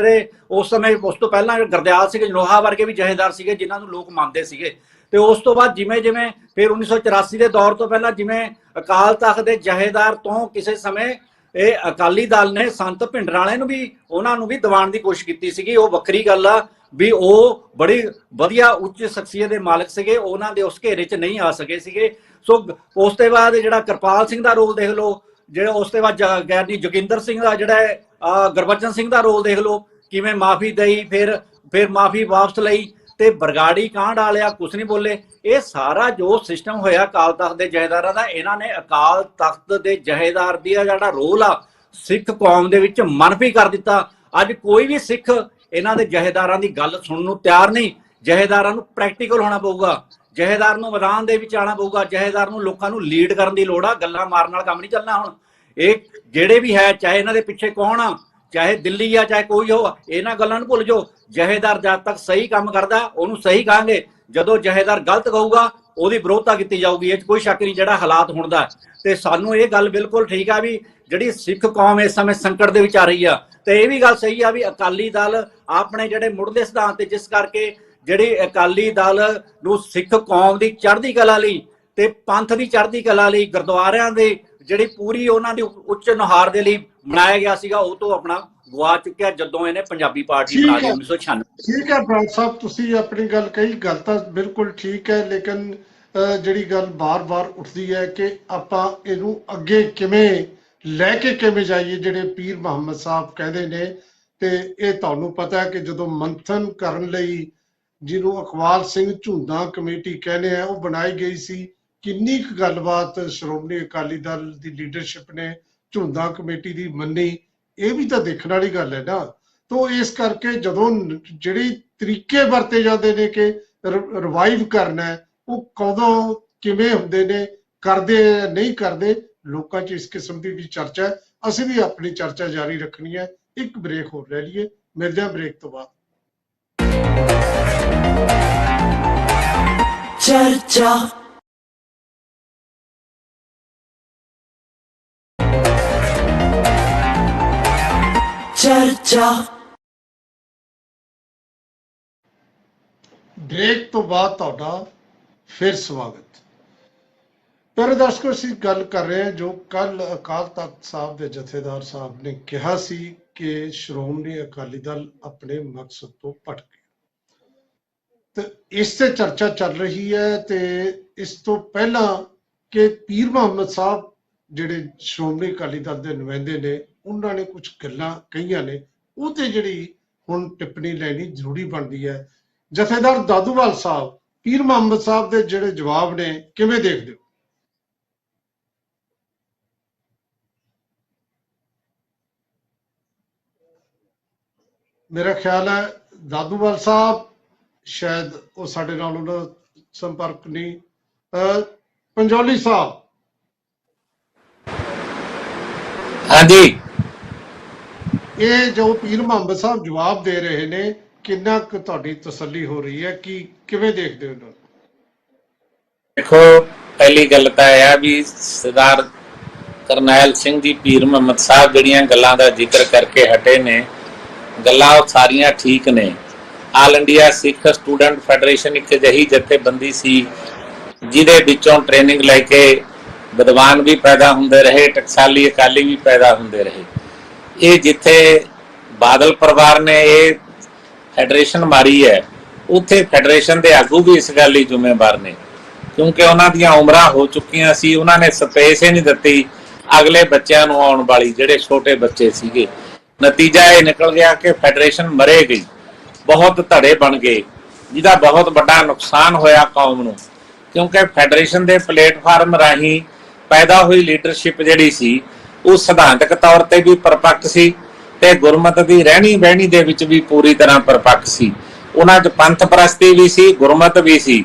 ਉਸ ਤੋਂ ਪਹਿਲਾਂ ਗੁਰਦਿਆਲ ਸਿੰਘ ਜਨੋਹਾ ਵਰਗੇ ਵੀ ਜਹੇਦਾਰ ਸੀਗੇ ਜਿਨ੍ਹਾਂ ਨੂੰ ਲੋਕ ਮੰਨਦੇ ਸੀਗੇ। ਤੇ ਉਸ ਤੋਂ ਬਾਅਦ ਜਿਵੇਂ ਜਿਵੇਂ ਫਿਰ 1984 ਦੇ ਦੌਰ ਤੋਂ ਪਹਿਲਾਂ ਜਿਵੇਂ ਅਕਾਲ ਤਖਤ ਦੇ ਜਹੇਦਾਰ ਤੋਂ ਕਿਸੇ ਸਮੇਂ ਇਹ ਅਕਾਲੀ ਦਲ ਨੇ ਸੰਤ ਭਿੰਡਰਾਂਵਾਲੇ ਨੂੰ ਵੀ ਉਹਨਾਂ ਨੂੰ ਵੀ ਦਿਵਾਉਣ ਦੀ ਕੋਸ਼ਿਸ਼ ਕੀਤੀ ਸੀਗੀ। ਉਹ ਵੱਖਰੀ ਗੱਲ ਆ ਵੀ ਉਹ ਬੜੀ ਵਧੀਆ ਉੱਚ ਸ਼ਖਸੀਅਤ ਦੇ ਮਾਲਕ ਸੀਗੇ, ਉਹਨਾਂ ਦੇ ਉਸ ਘੇਰੇ 'ਚ ਨਹੀਂ ਆ ਸਕੇ ਸੀਗੇ। ਸੋ ਉਸ ਤੋਂ ਬਾਅਦ ਜਿਹੜਾ ਕਿਰਪਾਲ ਸਿੰਘ ਦਾ ਰੋਲ ਦੇਖ ਲਓ, ਜਿਹੜਾ ਉਸ ਤੋਂ ਬਾਅਦ ਗੈਰਨੀ ਜੋਗਿੰਦਰ ਸਿੰਘ ਦਾ ਜਿਹੜਾ ਗੁਰਬਚਨ ਸਿੰਘ ਦਾ ਰੋਲ ਦੇਖ ਲਓ, ਕਿਵੇਂ ਮਾਫੀ ਦਈ, ਫਿਰ ਮਾਫੀ ਵਾਪਸ ਲਈ, ਤੇ ਬਰਗਾੜੀ ਕਾਂਡ ਵਾਲਿਆ ਕੁਛ ਨਹੀਂ ਬੋਲੇ। ਇਹ ਸਾਰਾ ਜੋ ਸਿਸਟਮ ਹੋਇਆ ਅਕਾਲ ਤਖਤ ਦੇ ਜਹੇਦਾਰਾਂ ਦਾ, ਇਹਨਾਂ ਨੇ ਅਕਾਲ ਤਖਤ ਦੇ ਜਹੇਦਾਰ ਦੀ ਜਿਹੜਾ ਰੋਲ ਆ ਸਿੱਖ ਕੌਮ ਦੇ ਵਿੱਚ ਮਨਫੀ ਕਰ ਦਿੱਤਾ। ਅੱਜ ਕੋਈ ਵੀ ਸਿੱਖ ਇਹਨਾਂ ਦੇ ਜਹੇਦਾਰਾਂ ਦੀ ਗੱਲ ਸੁਣਨ ਨੂੰ ਤਿਆਰ ਨਹੀਂ। ਜਹੇਦਾਰਾਂ ਨੂੰ ਪ੍ਰੈਕਟੀਕਲ ਹੋਣਾ ਪਊਗਾ, ਜਹੇਦਾਰ ਨੂੰ ਮੈਦਾਨ ਦੇ ਵਿੱਚ ਆਉਣਾ ਪਊਗਾ, ਜਹੇਦਾਰ ਨੂੰ ਲੋਕਾਂ ਨੂੰ ਲੀਡ ਕਰਨ ਦੀ ਲੋੜ ਆ। ਗੱਲਾਂ ਮਾਰਨ ਨਾਲ ਕੰਮ ਨਹੀਂ ਚੱਲਣਾ। ਹੁਣ ਇਹ ਜਿਹੜੇ ਵੀ ਹੈ, ਚਾਹੇ ਇਹਨਾਂ ਦੇ ਪਿੱਛੇ ਕੌਣ ਆ, ਚਾਹੇ ਦਿੱਲੀ ਆ ਚਾਹੇ ਕੋਈ ਹੋ, ਇਹਨਾਂ ਗੱਲਾਂ ਨੂੰ ਭੁੱਲ ਜਾਓ। ਜਹੇਦਾਰ ਜਦ ਤੱਕ ਸਹੀ ਕੰਮ ਕਰਦਾ ਉਹਨੂੰ ਸਹੀ ਕਹਾਂਗੇ, ਜਦੋਂ ਜਹੇਦਾਰ ਗਲਤ ਕਹੂਗਾ ਉਹਦੀ ਵਿਰੋਧਤਾ ਕੀਤੀ ਜਾਊਗੀ। ਇਹ 'ਚ ਕੋਈ ਸ਼ੱਕ ਨਹੀਂ ਜਿਹੜਾ ਹਾਲਾਤ ਹੁਣ ਦਾ। ਤੇ ਸਾਨੂੰ ਇਹ ਗੱਲ ਬਿਲਕੁਲ ਠੀਕ ਆ ਵੀ ਜਿਹੜੀ ਸਿੱਖ ਕੌਮ ਇਸ ਸਮੇਂ ਸੰਕਟ ਦੇ ਵਿੱਚ ਆ ਰਹੀ ਆ। ਤੇ ਇਹ ਵੀ ਗੱਲ ਸਹੀ ਆ ਵੀ ਅਕਾਲੀ ਦਲ ਆਪਣੇ ਜਿਹੜੇ ਮੁੱਢਲੇ ਸਿਧਾਂਤ ਤੇ, ਜਿਸ ਕਰਕੇ ਜਿਹੜੀ ਅਕਾਲੀ ਦਲ ਨੂੰ ਸਿੱਖ ਕੌਮ ਦੀ ਚੜ੍ਹਦੀ ਕਲਾ ਲਈ ਤੇ ਪੰਥ ਦੀ ਚੜ੍ਹਦੀ ਕਲਾ ਲਈ ਗੁਰਦੁਆਰਿਆਂ ਦੇ ਜਿਹੜੀ ਪੂਰੀ ਉਹਨਾਂ ਦੀ ਉੱਚ ਨੁਹਾਰ ਦੇ ਲਈ ਬਣਾਇਆ ਗਿਆ ਸੀਗਾ, ਉਹ ਤੋਂ ਆਪਣਾ ਗਵਾ ਚੁੱਕਿਆ ਜਦੋਂ ਇਹਨੇ ਪੰਜਾਬੀ ਪਾਰਟੀ ਬਣਾ ਲਈ 1996। ਠੀਕ ਹੈ ਬਰਾੜ ਸਾਹਿਬ, ਤੁਸੀਂ ਆਪਣੀ ਗੱਲ ਕਹੀ, ਗੱਲ ਤਾਂ ਬਿਲਕੁਲ ਠੀਕ ਹੈ, ਲੇਕਿਨ ਜਿਹੜੀ ਗੱਲ ਬਾਰ-ਬਾਰ ਉੱਠਦੀ ਹੈ ਕਿ ਆਪਾਂ ਇਹਨੂੰ ਅੱਗੇ ਕਿਵੇਂ ਲੈ ਕੇ ਕਿਵੇਂ ਜਾਈਏ। ਜਿਹੜੇ ਪੀਰ ਮੁਹੰਮਦ ਸਾਹਿਬ ਕਹਿੰਦੇ ਨੇ, ਤੇ ਇਹ ਤੁਹਾਨੂੰ ਪਤਾ ਹੈ ਕਿ ਜਦੋਂ ਮੰਥਨ ਕਰਨ ਲਈ ਜਿਹਨੂੰ ਅਕਵਾਲ ਸਿੰਘ ਝੁੰਦਾ ਕਮੇਟੀ ਕਹਿੰਦੇ ਆ, ਉਹ ਬਣਾਈ ਗਈ ਸੀ। ਕਿੰਨੀ ਕੁ ਗੱਲਬਾਤ ਸ਼੍ਰੋਮਣੀ ਅਕਾਲੀ ਦਲ ਦੀ ਲੀਡਰਸ਼ਿਪ ਨੇ ਝੁੰਦਾ ਕਮੇਟੀ ਦੀ ਮੰਨੀ, ਇਹ ਵੀ ਤਾਂ ਦੇਖਣ ਵਾਲੀ ਗੱਲ ਹੈ ਨਾ। ਤੋਂ ਇਸ ਕਰਕੇ ਜਦੋਂ ਜਿਹੜੇ ਤਰੀਕੇ ਵਰਤੇ ਜਾਂਦੇ ਨੇ ਕਿ ਰਿਵਾਈਵ ਕਰਨਾ, ਉਹ ਕਦੋਂ ਕਿਵੇਂ ਹੁੰਦੇ ਨੇ, ਕਰਦੇ ਨਹੀਂ ਕਰਦੇ, ਲੋਕਾਂ 'ਚ ਇਸ ਕਿਸਮ ਦੀ ਵੀ ਚਰਚਾ ਹੈ। ਅਸੀਂ ਵੀ ਆਪਣੀ ਚਰਚਾ ਜਾਰੀ ਰੱਖਣੀ ਹੈ। ਇੱਕ ਬ੍ਰੇਕ ਹੋਰ ਲੈ ਲਈਏ, ਮਿਲਦੇ ਹਾਂ ਬ੍ਰੇਕ ਤੋਂ ਬਾਅਦ। ਚਰਚਾ ਚਰਚਾ ਬ੍ਰੇਕ ਤੋਂ ਬਾਅਦ ਤੁਹਾਡਾ ਫਿਰ ਸਵਾਗਤ। ਪਿਆਰੇ ਦਰਸ਼ਕੋ, ਅਸੀਂ ਗੱਲ ਕਰ ਰਹੇ ਹਾਂ ਜੋ ਕੱਲ ਅਕਾਲ ਤਖਤ ਸਾਹਿਬ ਦੇ ਜਥੇਦਾਰ ਸਾਹਿਬ ਨੇ ਕਿਹਾ ਸੀ ਕਿ ਸ਼੍ਰੋਮਣੀ ਅਕਾਲੀ ਦਲ ਆਪਣੇ ਮਕਸਦ ਤੋਂ ਭਟਕ ਗਿਆ, ਤੇ ਇਸ ਤੇ ਚਰਚਾ ਚੱਲ ਰਹੀ ਹੈ। ਤੇ ਇਸ ਤੋਂ ਪਹਿਲਾਂ ਕਿ ਪੀਰ ਮੁਹੰਮਦ ਸਾਹਿਬ ਜਿਹੜੇ ਸ਼੍ਰੋਮਣੀ ਅਕਾਲੀ ਦਲ ਦੇ ਨੁਮਾਇੰਦੇ ਨੇ, ਉਹਨਾਂ ਨੇ ਕੁਝ ਗੱਲਾਂ ਕਹੀਆਂ ਨੇ, ਉਹ ਤੇ ਜਿਹੜੀ ਹੁਣ ਟਿੱਪਣੀ ਲੈਣੀ ਜ਼ਰੂਰੀ ਬਣਦੀ ਹੈ। ਜਥੇਦਾਰ ਦਾਦੂਵਾਲ ਸਾਹਿਬ, ਪੀਰ ਮੁਹੰਮਦ ਸਾਹਿਬ ਦੇ ਜਿਹੜੇ ਜਵਾਬ ਨੇ, ਕਿਵੇਂ ਦੇਖਦੇ ਹੋ? ਮੇਰਾ ਖਿਆਲ ਹੈ ਦਾਦੂਵਾਲ ਸਾਹਿਬ ਸ਼ਾਇਦ ਉਹ ਸਾਡੇ ਨਾਲ ਉਹਨਾਂ ਦਾ ਸੰਪਰਕ ਨਹੀਂ। ਪੰਜੌਲੀ ਸਾਹਿਬ, ਹਾਂਜੀ, ਇਹ ਜੋ ਪੀਰ ਮੁਹੰਮਦ ਸਾਹਿਬ ਜਵਾਬ ਦੇ ਰਹੇ ਨੇ, ਕਿੰਨਾ ਕੁ ਤੁਹਾਡੀ ਤਸੱਲੀ ਹੋ ਰਹੀ ਹੈ? ਕਿਵੇਂ ਦੇਖਦੇ ਹੋ ਇਹਨਾਂ ਨੂੰ? ਦੇਖੋ, ਪਹਿਲੀ ਗੱਲ ਤਾਂ ਇਹ ਆ ਵੀ ਸਰਦਾਰ ਕਰਨੈਲ ਸਿੰਘ ਜੀ ਪੀਰ ਮੁਹੰਮਦ ਸਾਹਿਬ ਜਿਹੜੀਆਂ ਗੱਲਾਂ ਦਾ ਜ਼ਿਕਰ ਕਰਕੇ ਹਟੇ ਨੇ, ਗੱਲਾਂ ਉਹ ਸਾਰੀਆਂ ਠੀਕ ਨੇ। ਆਲ ਇੰਡੀਆ ਸਿੱਖ ਸਟੂਡੈਂਟ ਫੈਡਰੇਸ਼ਨ ਇੱਕ ਅਜਿਹੀ ਜਥੇਬੰਦੀ ਸੀ ਜਿਹਦੇ ਵਿੱਚੋਂ ਟ੍ਰੇਨਿੰਗ ਲੈ ਕੇ ਵਿਦਵਾਨ ਵੀ ਪੈਦਾ ਹੁੰਦੇ ਰਹੇ, ਟਕਸਾਲੀ ਅਕਾਲੀ ਵੀ ਪੈਦਾ ਹੁੰਦੇ ਰਹੇ। ਇਹ ਜਿੱਥੇ ਬਾਦਲ ਪਰਿਵਾਰ ਨੇ ਇਹ ਫੈਡਰੇਸ਼ਨ ਮਾਰੀ ਹੈ, ਉੱਥੇ ਫੈਡਰੇਸ਼ਨ ਦੇ ਆਗੂ ਵੀ ਇਸ ਗੱਲ ਲਈ ਜ਼ਿੰਮੇਵਾਰ ਨੇ, ਕਿਉਂਕਿ ਉਹਨਾਂ ਦੀਆਂ ਉਮਰਾਂ ਹੋ ਚੁੱਕੀਆਂ ਸੀ। ਉਹਨਾਂ ਨੇ ਸਪੇਸ ਹੀ ਨਹੀਂ ਦਿੱਤੀ ਅਗਲੇ ਬੱਚਿਆਂ ਨੂੰ, ਆਉਣ ਵਾਲੀ ਜਿਹੜੇ ਛੋਟੇ ਬੱਚੇ ਸੀਗੇ। ਨਤੀਜਾ ਇਹ ਨਿਕਲ ਗਿਆ ਕਿ ਫੈਡਰੇਸ਼ਨ ਮਰੇ ਗਈ, ਬਹੁਤ ਧੜੇ ਬਣ ਗਏ, ਜਿਹਦਾ ਬਹੁਤ ਵੱਡਾ ਨੁਕਸਾਨ ਹੋਇਆ ਕੌਮ ਨੂੰ। ਕਿਉਂਕਿ ਫੈਡਰੇਸ਼ਨ ਦੇ ਪਲੇਟਫਾਰਮ ਰਾਹੀਂ ਪੈਦਾ ਹੋਈ ਲੀਡਰਸ਼ਿਪ ਜਿਹੜੀ ਸੀ, ਉਹ ਸਿਧਾਂਤਕ ਤੌਰ ਤੇ ਵੀ ਪਰਪੱਕ ਸੀ ਤੇ ਗੁਰਮਤ ਦੀ ਰਹਿਣੀ ਬਹਿਣੀ ਦੇ ਵਿੱਚ ਵੀ ਪੂਰੀ ਤਰ੍ਹਾਂ ਪਰਪੱਕ ਸੀ। ਉਹਨਾਂ 'ਚ ਪੰਥ ਪ੍ਰਸਤੀ ਵੀ ਸੀ, ਗੁਰਮਤ ਵੀ ਸੀ।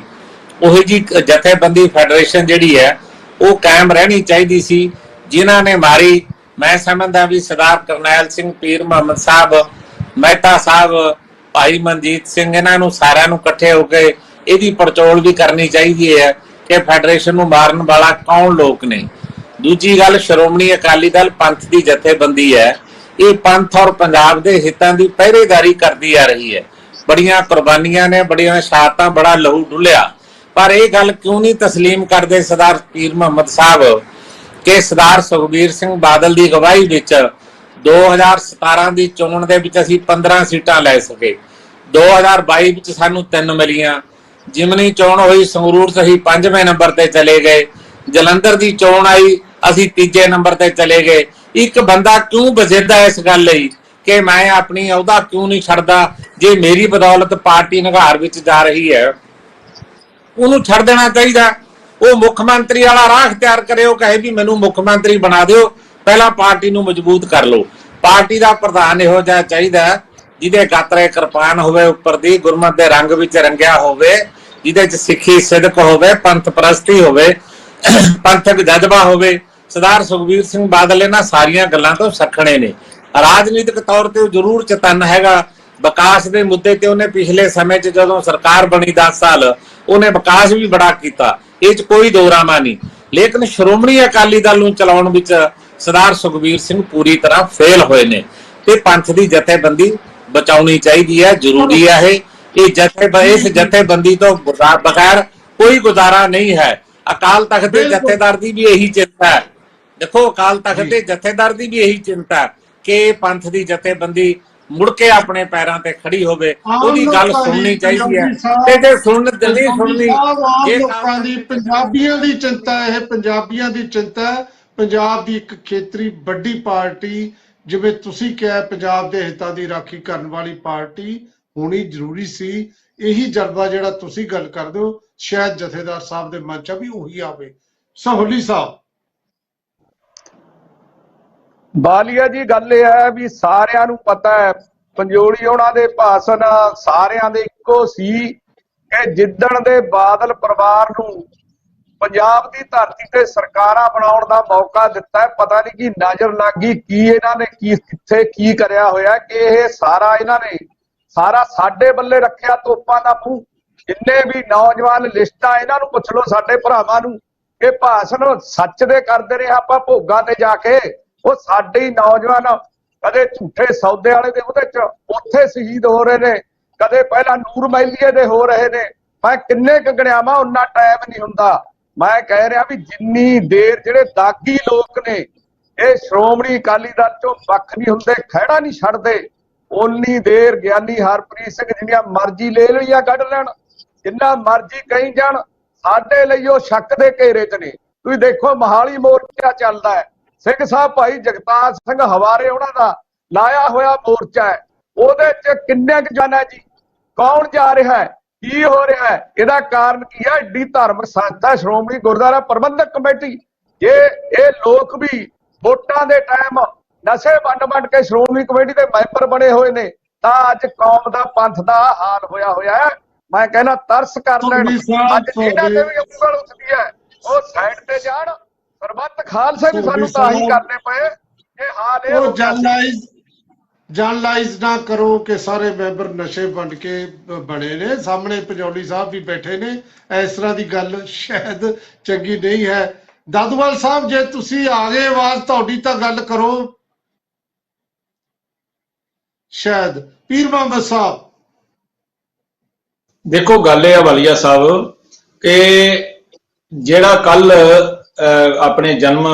ਉਹੀ ਜੀ ਜਥੇਬੰਦੀ ਫੈਡਰੇਸ਼ਨ ਜਿਹੜੀ ਹੈ ਉਹ ਕਾਇਮ ਰਹਿਣੀ ਚਾਹੀਦੀ ਸੀ। ਜਿਨ੍ਹਾਂ ਨੇ ਮਾਰੀ, ਮੈਂ ਸਮਝਦਾ ਵੀ ਸਰਦਾਰ ਕਰਨੈਲ ਸਿੰਘ ਪੀਰ ਮੁਹੰਮਦ ਸਾਹਿਬ ਮਹਿਤਾ ਸਾਹਿਬ, ਭਾਈ ਮਨਜੀਤ ਸਿੰਘ, ਇਹਨਾਂ ਨੂੰ ਸਾਰਿਆਂ ਨੂੰ ਇਕੱਠੇ ਹੋ ਕੇ ਇਹਦੀ ਪੜਚੋਲ ਵੀ ਕਰਨੀ ਚਾਹੀਦੀ ਹੈ ਕਿ ਫੈਡਰੇਸ਼ਨ ਨੂੰ ਮਾਰਨ ਵਾਲਾ ਕੌਣ ਲੋਕ ਨੇ। ਦੂਜੀ ਗੱਲ, ਸ਼੍ਰੋਮਣੀ ਅਕਾਲੀ ਦਲ ਪੰਥ ਦੀ ਜਥੇਬੰਦੀ ਹੈ। ਇਹ ਪੰਥ ਔਰ ਪੰਜਾਬ ਦੇ ਹਿੱਤਾਂ ਦੀ ਪਹਿਰੇਦਾਰੀ ਕਰਦੀ ਆ ਰਹੀ ਹੈ। ਬੜੀਆਂ ਕੁਰਬਾਨੀਆਂ ਨੇ, ਬੜੀਆਂ ਸ਼ਹਾਦਤਾਂ, ਬੜਾ ਲਹੂ ਡੁੱਲਿਆ। ਪਰ ਇਹ ਗੱਲ ਕਿਉਂ ਨਹੀਂ ਤਸਲੀਮ ਕਰਦੇ ਸਰਦਾਰ ਪੀਰ ਮੁਹੰਮਦ ਸਾਹਿਬ ਕਿ ਸਰਦਾਰ ਸੁਖਬੀਰ ਸਿੰਘ ਬਾਦਲ ਦੀ ਅਗਵਾਈ ਵਿੱਚ 2017 ਦੀ ਚੋਣ ਦੇ ਵਿੱਚ ਅਸੀਂ 15 ਸੀਟਾਂ ਲੈ ਸਕੇ। 2022 ਵਿੱਚ ਸਾਨੂੰ 3 ਮਿਲੀਆਂ। ਜਿਮਨੀ ਚੋਣ ਹੋਈ ਸੰਗਰੂਰ ਚ ਅਸੀਂ 5ਵੇਂ ਨੰਬਰ ਤੇ ਚਲੇ ਗਏ। ਜਲੰਧਰ ਦੀ ਚੋਣ ਆਈ, ਅਸੀਂ 3 ਨੰਬਰ ਤੇ ਚਲੇ ਗਏ। ਇੱਕ ਬੰਦਾ ਕਿਉਂ ਵਜਦਾ ਇਸ ਗੱਲ ਲਈ ਕਿ ਮੈਂ ਆਪਣੀ ਅਹੁਦਾ ਕਿਉਂ ਨਹੀਂ ਛੱਡਦਾ? ਜੇ ਮੇਰੀ ਬਦੌਲਤ ਪਾਰਟੀ ਨਿਘਾਰ ਵਿੱਚ ਜਾ ਰਹੀ ਹੈ, ਉਹਨੂੰ ਛੱਡ ਦੇਣਾ ਚਾਹੀਦਾ। ਉਹ ਮੁੱਖ ਮੰਤਰੀ ਵਾਲਾ ਰਾਹ ਅਖਤਿਆਰ ਕਰੇ, ਉਹ ਕਹੇ ਵੀ ਮੈਨੂੰ ਮੁੱਖ ਮੰਤਰੀ ਬਣਾ ਦਿਓ, ਪਹਿਲਾਂ ਪਾਰਟੀ ਨੂੰ ਮਜ਼ਬੂਤ ਕਰ ਲਓ। ਪਾਰਟੀ ਦਾ ਪ੍ਰਧਾਨ ਇਹੋ ਜਿਹਾ ਚਾਹੀਦਾ ਜਿਹਦੇ ਗਾਤਰੇ ਕਿਰਪਾਨ ਹੋਵੇ, ਉੱਪਰ ਦੀ ਗੁਰਮਤਿ ਦੇ ਰੰਗ ਵਿੱਚ ਰੰਗਿਆ ਹੋਵੇ, ਜਿਹਦੇ ਚ ਸਿੱਖੀ ਸਿਦਕ ਹੋਵੇ, ਪੰਥ ਪ੍ਰਸਤੀ ਹੋਵੇ, ਪੰਥਕ ਜਜ਼ਬਾ ਹੋਵੇ। ਸਰਦਾਰ ਸੁਖਬੀਰ ਸਿੰਘ ਬਾਦਲ ਇਹਨਾਂ ਸਾਰੀਆਂ ਗੱਲਾਂ ਤੋਂ ਸੱਖਣੇ ਨੇ। ਰਾਜਨੀਤਿਕ ਤੌਰ ਤੇ ਉਹ ਜ਼ਰੂਰ ਚਤੰਨ ਹੈਗਾ। ਵਿਕਾਸ ਦੇ ਮੁੱਦੇ ਤੇ ਉਹਨੇ ਪਿਛਲੇ ਸਮੇਂ 'ਚ ਜਦੋਂ ਸਰਕਾਰ ਬਣੀ 10 ਸਾਲ ਉਹਨੇ ਵਿਕਾਸ ਵੀ ਬੜਾ ਕੀਤਾ, ਇਹ 'ਚ ਕੋਈ ਦੋਰਾਮਾ ਨਹੀਂ। ਲੇਕਿਨ ਸ਼੍ਰੋਮਣੀ ਅਕਾਲੀ ਦਲ ਨੂੰ ਚਲਾਉਣ ਵਿੱਚ ਸਰਦਾਰ ਸੁਖਬੀਰ ਸਿੰਘ ਪੂਰੀ ਤਰ੍ਹਾਂ ਫੇਲ ਹੋਏ ਨੇ ਤੇ ਪੰਥ ਦੀ ਜਥੇਬੰਦੀ ਬਚਾਉਣੀ ਚਾਹੀਦੀ ਹੈ। ਜ਼ਰੂਰੀ ਹੈ ਇਸ ਜਥੇਬੰਦੀ ਤੋਂ ਬਗੈਰ ਕੋਈ ਗੁਜ਼ਾਰਾ ਨਹੀਂ ਹੈ। ਅਕਾਲ ਤਖਤ ਦੇ ਜਥੇਦਾਰ ਦੀ ਵੀ ਇਹੀ ਚਿੰਤਾ ਹੈ। ਦੇਖੋ, ਅਕਾਲ ਤਖਤ ਦੇ ਜਥੇਦਾਰ ਦੀ ਵੀ ਇਹੀ ਚਿੰਤਾ ਹੈ ਕਿ ਪੰਥ ਦੀ ਜਥੇਬੰਦੀ ਮੁੜ ਕੇ ਆਪਣੇ ਪੈਰਾਂ ਤੇ ਖੜੀ ਹੋਵੇ। ਉਹਦੀ ਗੱਲ ਸੁਣਨੀ ਚਾਹੀਦੀ ਹੈ ਤੇ ਜੇ ਨਹੀਂ ਸੁਣਨੀ, ਇਹ ਲੋਕਾਂ ਦੀ, ਪੰਜਾਬੀਆਂ ਦੀ ਚਿੰਤਾ, ਇਹ ਪੰਜਾਬੀਆਂ ਦੀ ਚਿੰਤਾ ਹੈ। ਪੰਜਾਬ ਦੀ ਇੱਕ ਖੇਤਰੀ ਵੱਡੀ ਪਾਰਟੀ, ਜਿਵੇਂ ਤੁਸੀਂ ਕਿਹਾ ਪੰਜਾਬ ਦੇ ਹਿੱਤਾਂ ਦੀ ਰਾਖੀ ਕਰਨ ਵਾਲੀ ਪਾਰਟੀ ਹੋਣੀ ਜ਼ਰੂਰੀ ਸੀ। ਇਹੀ ਜਜ਼ਬਾ ਜਿਹੜਾ ਤੁਸੀਂ ਗੱਲ ਕਰਦੇ ਹੋ, ਸ਼ਾਇਦ ਜਥੇਦਾਰ ਸਾਹਿਬ ਦੇ ਮਨ 'ਚ ਵੀ ਉਹੀ ਆਵੇ। ਸਹੋਲੀ ਸਾਹਿਬ। ਬਾਲੀਆ ਜੀ, ਗੱਲ ਇਹ ਹੈ ਵੀ ਸਾਰਿਆਂ ਨੂੰ ਪਤਾ ਹੈ, ਪੰਜੋਲੀ ਉਹਨਾਂ ਦੇ ਭਾਸ਼ਣ ਸਾਰਿਆਂ ਦੇ ਇੱਕੋ ਸੀ ਕਿ ਜਿੱਦਣ ਦੇ ਬਾਦਲ ਪਰਿਵਾਰ ਨੂੰ ਪੰਜਾਬ ਦੀ ਧਰਤੀ ਤੇ ਸਰਕਾਰਾਂ ਬਣਾਉਣ ਦਾ ਮੌਕਾ ਦਿੱਤਾ ਹੈ, ਪਤਾ ਨਹੀਂ ਕੀ ਨਜ਼ਰ ਲੱਗ ਗਈ, ਕੀ ਇਹਨਾਂ ਨੇ ਕਿੱਥੇ ਕੀ ਕਰਿਆ ਹੋਇਆ ਕਿ ਇਹ ਸਾਰਾ ਇਹਨਾਂ ਨੇ ਸਾਡੇ ਬੱਲੇ ਰੱਖਿਆ ਤੋਪਾਂ ਦਾ ਮੂੰਹ। ਜਿੰਨੇ ਵੀ ਨੌਜਵਾਨ ਲਿਸਟਾਂ, ਇਹਨਾਂ ਨੂੰ ਪੁੱਛ ਲਓ ਸਾਡੇ ਭਰਾਵਾਂ ਨੂੰ, ਇਹ ਭਾਸ਼ਣ ਸੱਚ ਦੇ ਕਰਦੇ ਰਹੇ ਆਪਾਂ ਭੋਗਾਂ ਤੇ ਜਾ ਕੇ। ਉਹ ਸਾਡੇ ਹੀ ਨੌਜਵਾਨ ਕਦੇ ਝੂਠੇ ਸੌਦੇ ਵਾਲੇ ਦੇ ਉਹਦੇ ਚ ਉੱਥੇ ਸ਼ਹੀਦ ਹੋ ਰਹੇ ਨੇ, ਕਦੇ ਪਹਿਲਾਂ ਨੂਰ ਮਹਿਲੀਏ ਦੇ ਹੋ ਰਹੇ ਨੇ। ਮੈਂ ਕਿੰਨੇ ਗਣਿਆਵਾਂ, ਉਹਨਾਂ ਟਾਈਮ ਨਹੀਂ ਹੁੰਦਾ। ਮੈਂ ਕਹਿ ਰਿਹਾ ਵੀ ਜਿੰਨੀ ਦੇਰ ਜਿਹੜੇ ਦਾਗੀ ਲੋਕ ਨੇ ਇਹ ਸ਼੍ਰੋਮਣੀ ਅਕਾਲੀ ਦਲ ਚੋਂ ਵੱਖ ਨਹੀਂ ਹੁੰਦੇ, ਖਹਿੜਾ ਨਹੀਂ ਛੱਡਦੇ, ਓਨੀ ਦੇਰ ਗਿਆਨੀ ਹਰਪ੍ਰੀਤ ਸਿੰਘ ਜਿੰਨੀਆਂ ਮਰਜ਼ੀ ਲੈ ਲਈਆਂ ਕੱਢ ਲੈਣ, ਜਿੰਨਾ ਮਰਜ਼ੀ ਕਹੀ ਜਾਣ, ਸਾਡੇ ਲਈ ਉਹ ਸ਼ੱਕ ਦੇ ਘੇਰੇ 'ਚ ਨੇ। ਤੁਸੀਂ ਦੇਖੋ ਮੋਹਾਲੀ ਮੋਰਚਾ ਚੱਲਦਾ ਹੈ, ਸਿੰਘ ਸਾਹਿਬ ਭਾਈ ਜਗਤਾਰ ਸਿੰਘ ਹਵਾਰੇ ਉਹਨਾਂ ਦਾ ਲਾਇਆ ਹੋਇਆ ਮੋਰਚਾ ਹੈ, ਉਹਦੇ 'ਚ ਕਿੰਨੇ ਕੁ ਜਾਣਾ ਜੀ, ਕੌਣ ਜਾ ਰਿਹਾ ਹੈ, ਕੀ ਹੋ ਰਿਹਾ ਹੈ? ਇਹਦਾ ਕਾਰਨ ਕੀ ਹੈ? ਏਡੀ ਧਾਰਮਿਕ ਸੰਸਥਾ ਸ਼੍ਰੋਮਣੀ ਗੁਰਦੁਆਰਾ ਪ੍ਰਬੰਧਕ ਕਮੇਟੀ, ਇਹ ਲੋਕ ਵੀ ਵੋਟਾਂ ਦੇ ਟਾਈਮ ਨਸ਼ੇ ਵੰਡ ਕੇ ਸ਼੍ਰੋਮਣੀ ਕਮੇਟੀ ਦੇ ਮੈਂਬਰ ਬਣੇ ਹੋਏ ਨੇ, ਤਾਂ ਅੱਜ ਕੌਮ ਦਾ ਪੰਥ ਦਾ ਹਾਲ ਹੋਇਆ ਹੈ। ਮੈਂ ਕਹਿੰਦਾ ਤਰਸ ਕਰ ਲੈਣ, ਅੱਜ ਇਹਨਾਂ ਦੇ ਵੀ ਉਂਗਲ ਉੱਠਦੀ ਹੈ, ਉਹ ਸਾਈਡ ਤੇ ਜਾਣ। ਸਰਬੱਤ ਖਾਲਸੇ ਵੀ ਸਾਨੂੰ ਤਾਂ ਹੀ ਕਰਨੇ ਪਏ, ਇਹ ਹਾਲ ਇਹ ਉਹ ਜਰਨਲਾਈਜ਼ ਨਾ ਕਰੋ ਕਿ ਸਾਰੇ ਮੈਂਬਰ ਨਸ਼ੇ ਵੰਡ ਕੇ ਬਣੇ ਨੇ। ਸਾਹਮਣੇ ਪੰਜੋਲੀ ਸਾਹਿਬ ਵੀ ਬੈਠੇ ਨੇ, ਇਸ ਤਰ੍ਹਾਂ ਦੀ ਗੱਲ ਸ਼ਾਇਦ ਚੰਗੀ ਨਹੀਂ ਹੈ। ਦਾਦੂਵਾਲ ਸਾਹਿਬ, ਜੇ ਤੁਸੀਂ ਆ ਗਏ, ਆਵਾਜ਼ ਤੁਹਾਡੀ ਤਾਂ ਗੱਲ ਕਰੋ। ਸ਼ਾਇਦ ਪੀਰ ਮੁਹੰਮਦ ਸਾਹਿਬ। ਦੇਖੋ, ਗੱਲ ਇਹ ਆ ਵਾਲੀਆ ਸਾਹਿਬ ਕਿ ਜਿਹੜਾ ਕੱਲ ਆਪਣੇ ਜਨਮ